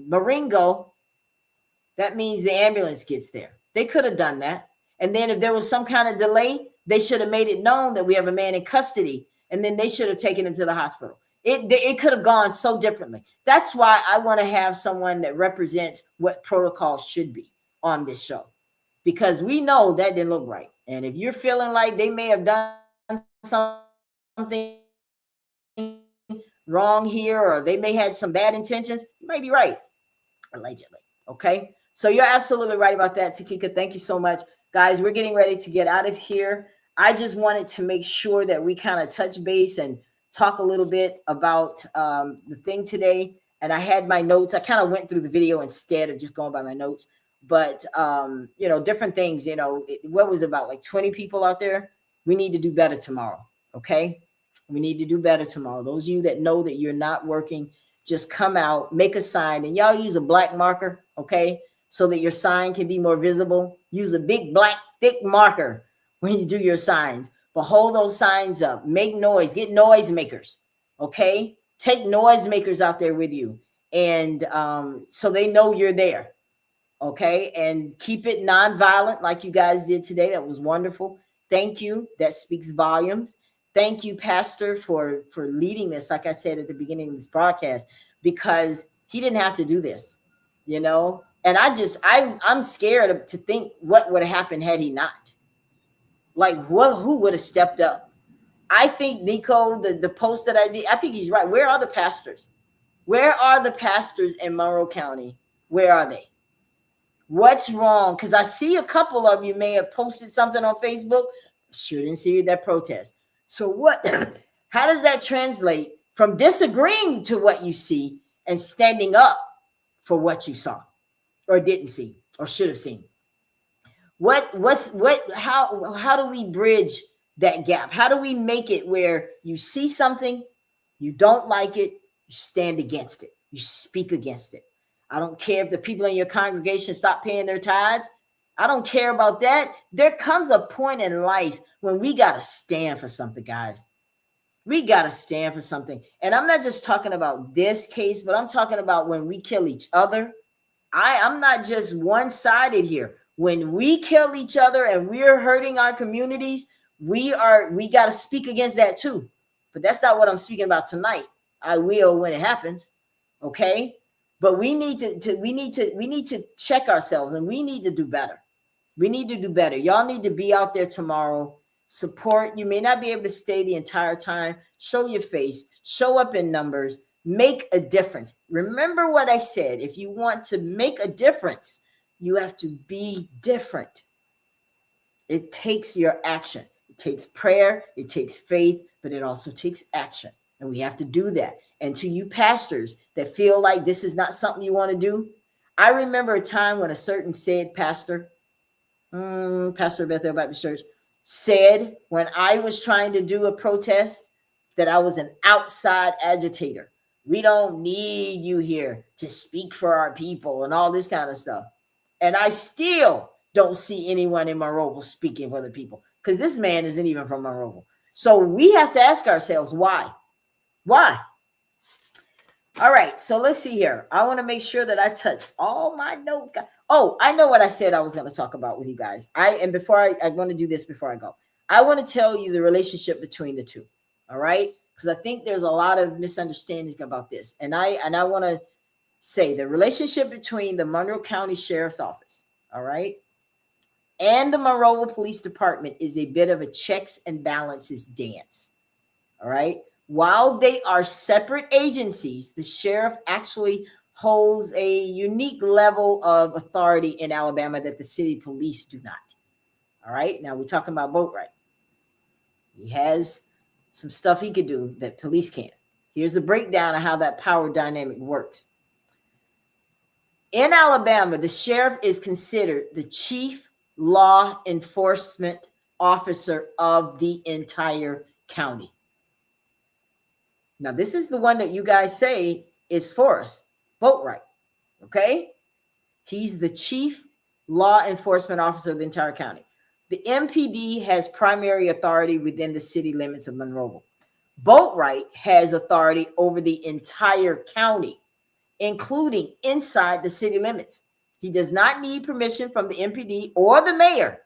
Marengo. That means the ambulance gets there. They could have done that. And then if there was some kind of delay, they should have made it known that we have a man in custody, and then they should have taken him to the hospital. It could have gone so differently. That's why I want to have someone that represents what protocol should be on this show, because we know that didn't look right. And if you're feeling like they may have done something wrong here, or they may have some bad intentions, you might be right, allegedly. Okay. So you're absolutely right about that, Takika. Thank you so much. Guys, we're getting ready to get out of here. I just wanted to make sure that we kind of touch base and talk a little bit about the thing today. And I had my notes. I kind of went through the video instead of just going by my notes. But, different things, what was about like 20 people out there? We need to do better tomorrow. Okay. We need to do better tomorrow. Those of you that know that you're not working, just come out, make a sign, and y'all use a black marker. Okay. So that your sign can be more visible. Use a big, black, thick marker when you do your signs. But hold those signs up. Make noise. Get noise makers. Okay? Take noise makers out there with you. And so they know you're there. Okay? And keep it nonviolent like you guys did today. That was wonderful. Thank you. That speaks volumes. Thank you, Pastor, for leading this, like I said at the beginning of this broadcast, because he didn't have to do this, And I'm scared to think what would have happened had he not. Like who would have stepped up? I think Nico, the post that I did, I think he's right. Where are the pastors? Where are the pastors in Monroe County? Where are they? What's wrong? Because I see a couple of you may have posted something on Facebook. Shouldn't see that protest. So what? How does that translate from disagreeing to what you see and standing up for what you saw or didn't see or should have seen? How do we bridge that gap? How do we make it where you see something, you don't like it, you stand against it, you speak against it? I don't care if the people in your congregation stop paying their tithes. I don't care about that. There comes a point in life when we got to stand for something, guys. We got to stand for something. And I'm not just talking about this case, but I'm talking about when we kill each other. I'm not just one-sided here. When we kill each other and we're hurting our communities, we got to speak against that too. But that's not what I'm speaking about tonight. I will when it happens. Okay? But we need to check ourselves, and we need to do better. We need to do better. Y'all need to be out there tomorrow. Support. You may not be able to stay the entire time. Show your face. Show up in numbers. Make a difference. Remember what I said. If you want to make a difference, you have to be different. It takes your action. It takes prayer. It takes faith, but it also takes action. And we have to do that. And to you pastors that feel like this is not something you want to do, I remember a time when a certain said pastor, Pastor Bethel Baptist Church, said when I was trying to do a protest that I was an outside agitator. We don't need you here to speak for our people and all this kind of stuff. And I still don't see anyone in Monroeville speaking for the people because this man isn't even from Monroeville. So we have to ask ourselves, why? Why? All right, so let's see here. I want to make sure that I touch all my notes. Oh, I know what I said I was going to talk about with you guys. I want to do this before I go. I want to tell you the relationship between the two. All right, because I think there's a lot of misunderstandings about this, and I want to say the relationship between the Monroe County Sheriff's Office, all right, and the Monroeville Police Department is a bit of a checks and balances dance. All right. While they are separate agencies, the sheriff actually holds a unique level of authority in Alabama that the city police do not. All right. Now we're talking about Boatwright. He has some stuff he could do that police can't. Here's a breakdown of how that power dynamic works. In Alabama, the sheriff is considered the chief law enforcement officer of the entire county. Now, this is the one that you guys say is for us, Boatwright, okay? He's the chief law enforcement officer of the entire county. The MPD has primary authority within the city limits of Monroeville. Boatwright has authority over the entire county, including inside the city limits. He does not need permission from the MPD or the mayor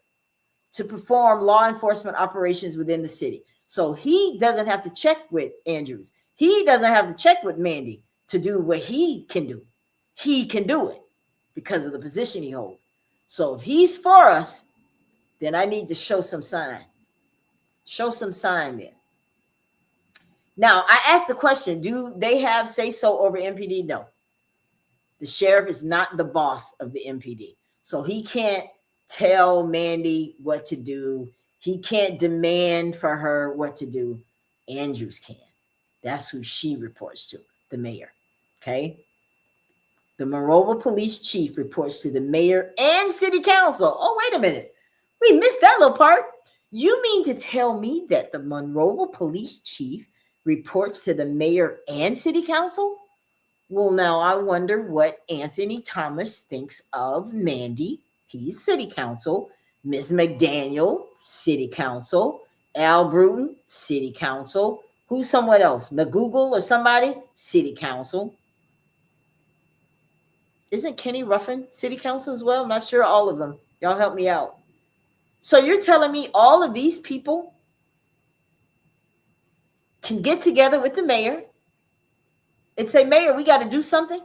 to perform law enforcement operations within the city. So he doesn't have to check with Andrews. He doesn't have to check with Mandy to do what he can do. He can do it because of the position he holds. So if he's for us, then I need to show some sign. Show some sign then. Now, I asked the question, do they have say-so over MPD? No. The sheriff is not the boss of the MPD. So he can't tell Mandy what to do. He can't demand for her what to do. Andrews can. That's who she reports to, the mayor. Okay? The Monroeville police chief reports to the mayor and city council. Oh, wait a minute. We missed that little part. You mean to tell me that the Monroeville police chief reports to the mayor and city council? Well, now I wonder what Anthony Thomas thinks of Mandy. He's city council. Ms. McDaniel, city council. Al Bruton, city council. Who's someone else? McGoogle or somebody? City council. Isn't Kenny Ruffin city council as well? I'm not sure all of them. Y'all help me out. So you're telling me all of these people can get together with the mayor and say, Mayor, we got to do something?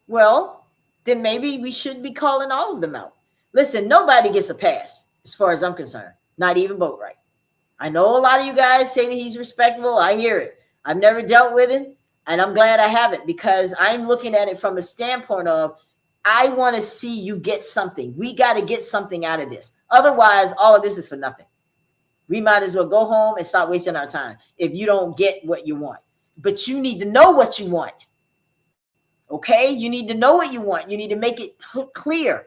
Well, then maybe we should be calling all of them out. Listen, nobody gets a pass as far as I'm concerned. Not even Boatwright. I know a lot of you guys say that he's respectable. I hear it. I've never dealt with him, and I'm glad I haven't, because I'm looking at it from a standpoint of I want to see you get something. We got to get something out of this. Otherwise, all of this is for nothing. We might as well go home and stop wasting our time if you don't get what you want. But you need to know what you want. Okay? You need to know what you want. You need to make it clear.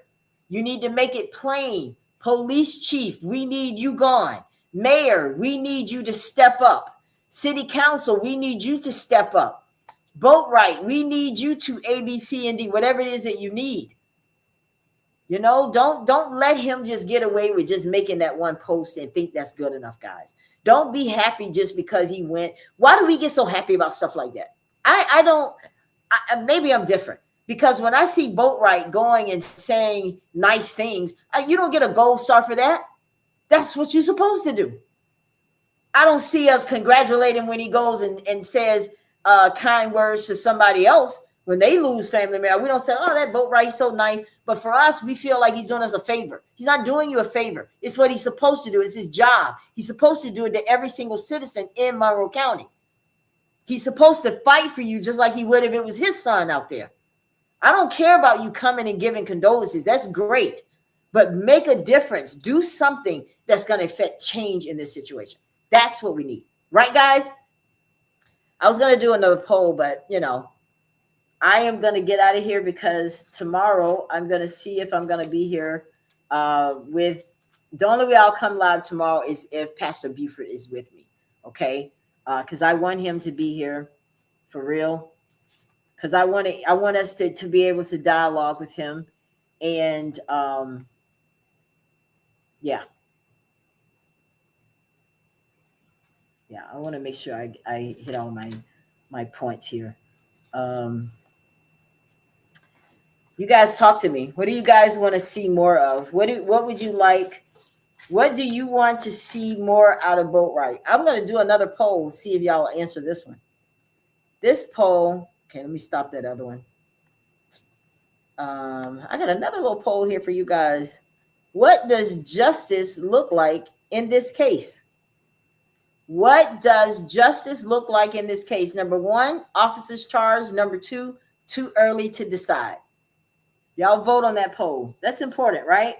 You need to make it plain. Police chief, we need you gone. Mayor, we need you to step up. City council, we need you to step up. Boatwright, we need you to A, B, C, and D, whatever it is that you need. You know, don't let him just get away with just making that one post and think that's good enough, guys. Don't be happy just because he went. Why do we get so happy about stuff like that? Maybe I'm different, because when I see Boatwright going and saying nice things, you don't get a gold star for that. That's what you're supposed to do. I don't see us congratulating when he goes and says kind words to somebody else when they lose family member. We don't say, oh, that Boatwright's so nice. But for us, we feel like he's doing us a favor. He's not doing you a favor. It's what he's supposed to do. It's his job. He's supposed to do it to every single citizen in Monroe County. He's supposed to fight for you just like he would if it was his son out there. I don't care about you coming and giving condolences. That's great. But make a difference. Do something that's going to affect change in this situation. That's what we need. Right, guys? I was going to do another poll, but, you know, I am going to get out of here because tomorrow I'm going to see if I'm going to be here with the only way I'll come live tomorrow is if Pastor Buford is with me. Okay. Because I want him to be here for real. Because I want us to be able to dialogue with him. And yeah. Yeah, I want to make sure I hit all my points here. You guys talk to me. What do you guys want to see more of? What would you like? What do you want to see more out of Boatwright? I'm going to do another poll, see if y'all will answer this one. This poll, okay, let me stop that other one. I got another little poll here for you guys. What does justice look like in this case? What does justice look like in this case? Number one, officers charged. Number two, too early to decide. Y'all vote on that poll. That's important, right?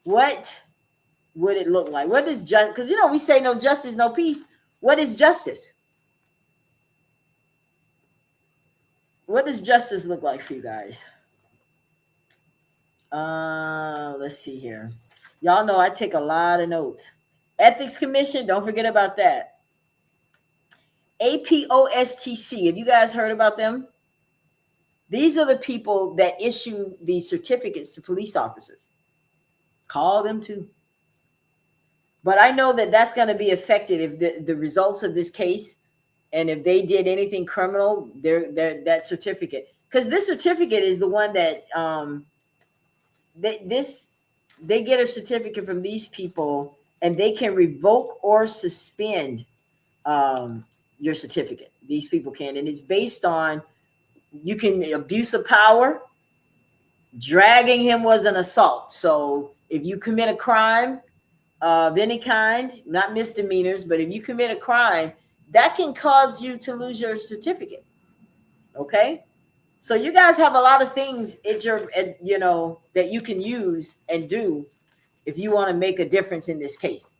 What would it look like? What is justice? Because, you know, we say no justice, no peace. What is justice? What does justice look like for you guys? Let's see here. Y'all know I take a lot of notes. Ethics Commission, don't forget about that. APOSTC, have you guys heard about them? These are the people that issue these certificates to police officers. Call them too. But I know that that's going to be affected if the results of this case, and if they did anything criminal, that certificate. Because this certificate is the one that they get a certificate from these people, and they can revoke or suspend your certificate. These people can. And it's based on, you can abuse of power. Dragging him was an assault. So if you commit a crime of any kind, not misdemeanors, but if you commit a crime, that can cause you to lose your certificate. Okay? So you guys have a lot of things that you can use and do if you want to make a difference in this case.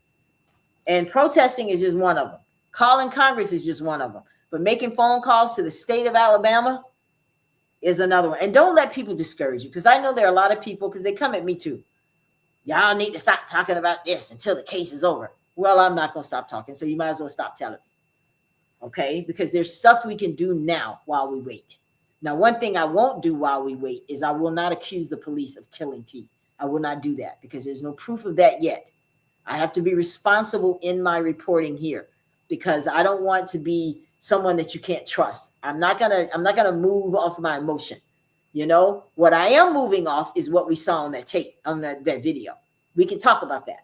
And protesting is just one of them. Calling Congress is just one of them. But making phone calls to the state of Alabama is another one. And don't let people discourage you, because I know there are a lot of people, because they come at me too. Y'all need to stop talking about this until the case is over. Well, I'm not going to stop talking, so you might as well stop telling me. Okay? Because there's stuff we can do now while we wait. Now, one thing I won't do while we wait is I will not accuse the police of killing T. I will not do that because there's no proof of that yet. I have to be responsible in my reporting here because I don't want to be someone that you can't trust. I'm not gonna move off my emotion. You know, what I am moving off is what we saw on that tape, on that video. We can talk about that.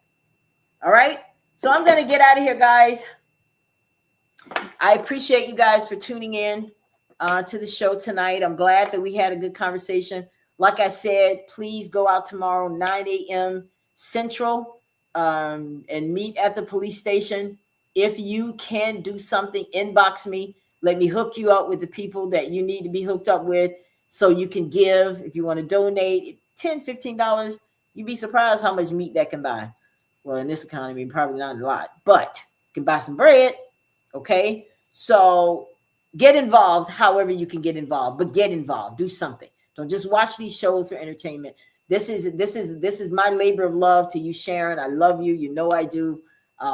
All right. So I'm going to get out of here, guys. I appreciate you guys for tuning in to the show tonight. I'm glad that we had a good conversation. Like I said, please go out tomorrow, 9 a.m. Central, and meet at the police station. If you can do something, inbox me. Let me hook you up with the people that you need to be hooked up with so you can give. If you want to donate $10, $15, you'd be surprised how much meat that can buy. Well, in this economy, probably not a lot, but you can buy some bread. Okay. So get involved however you can get involved, but get involved. Do something. Don't just watch these shows for entertainment. This is my labor of love to you, Sharon. I love you. You know I do.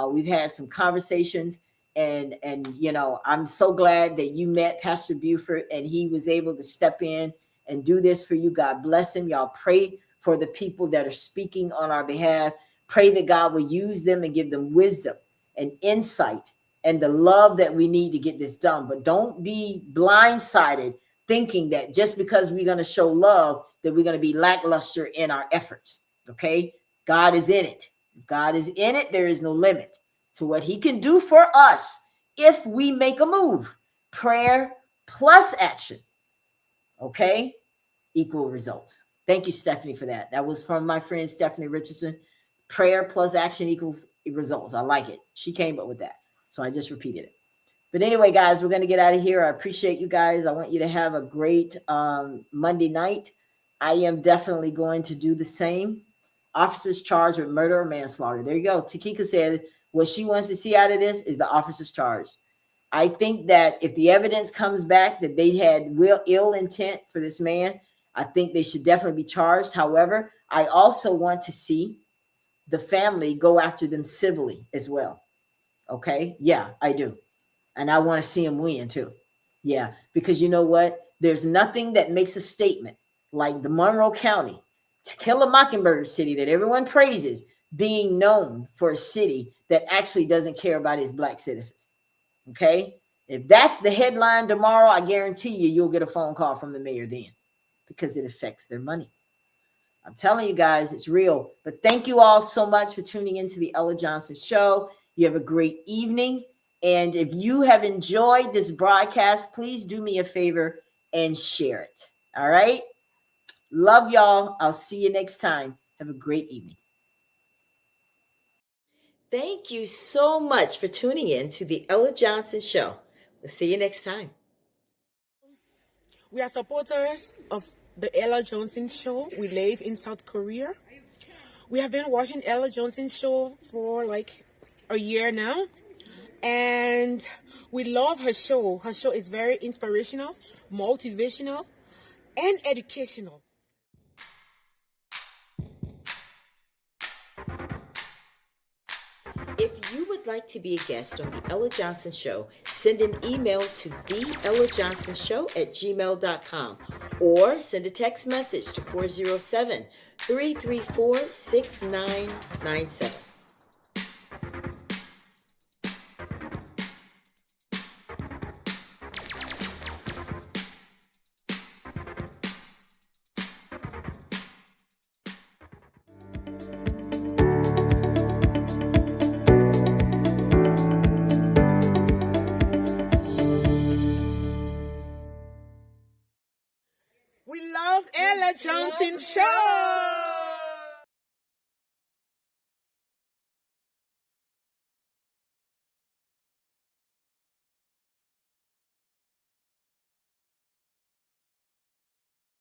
We've had some conversations, and you know, I'm so glad that you met Pastor Buford and he was able to step in and do this for you. God bless him. Y'all pray for the people that are speaking on our behalf. Pray that God will use them and give them wisdom and insight and the love that we need to get this done. But don't be blindsided thinking that just because we're going to show love that we're going to be lackluster in our efforts. Okay? God is in it. If God is in it, there is no limit to what he can do for us if we make a move. Prayer plus action. Okay? Equal results. Thank you, Stephanie, for that. That was from my friend Stephanie Richardson. Prayer plus action equals results. I like it. She came up with that. So I just repeated it. But anyway, guys, we're going to get out of here. I appreciate you guys. I want you to have a great Monday night. I am definitely going to do the same. Officers charged with murder or manslaughter. There you go. Takika said what she wants to see out of this is the officers charged. I think that if the evidence comes back that they had ill intent for this man, I think they should definitely be charged. However, I also want to see the family go after them civilly as well. Okay? Yeah, I do. And I want to see them win too. Yeah, because you know what? There's nothing that makes a statement like the Monroe County, To Kill a Mockingbird city that everyone praises, being known for a city that actually doesn't care about its black citizens. Okay? If that's the headline tomorrow, I guarantee you'll get a phone call from the mayor then because it affects their money. I'm telling you guys, it's real. But thank you all so much for tuning into the Ella Johnson Show. You have a great evening. And if you have enjoyed this broadcast, please do me a favor and share it. All right? Love y'all. I'll see you next time. Have a great evening. Thank you so much for tuning in to the Ella Johnson Show. We'll see you next time. We are supporters of the Ella Johnson Show. We live in South Korea. We have been watching Ella Johnson Show for like a year now. And we love her show. Her show is very inspirational, motivational, and educational. If you would like to be a guest on the Ella Johnson Show, send an email to theellajohnsonshow@gmail.com or send a text message to 407-334-6997.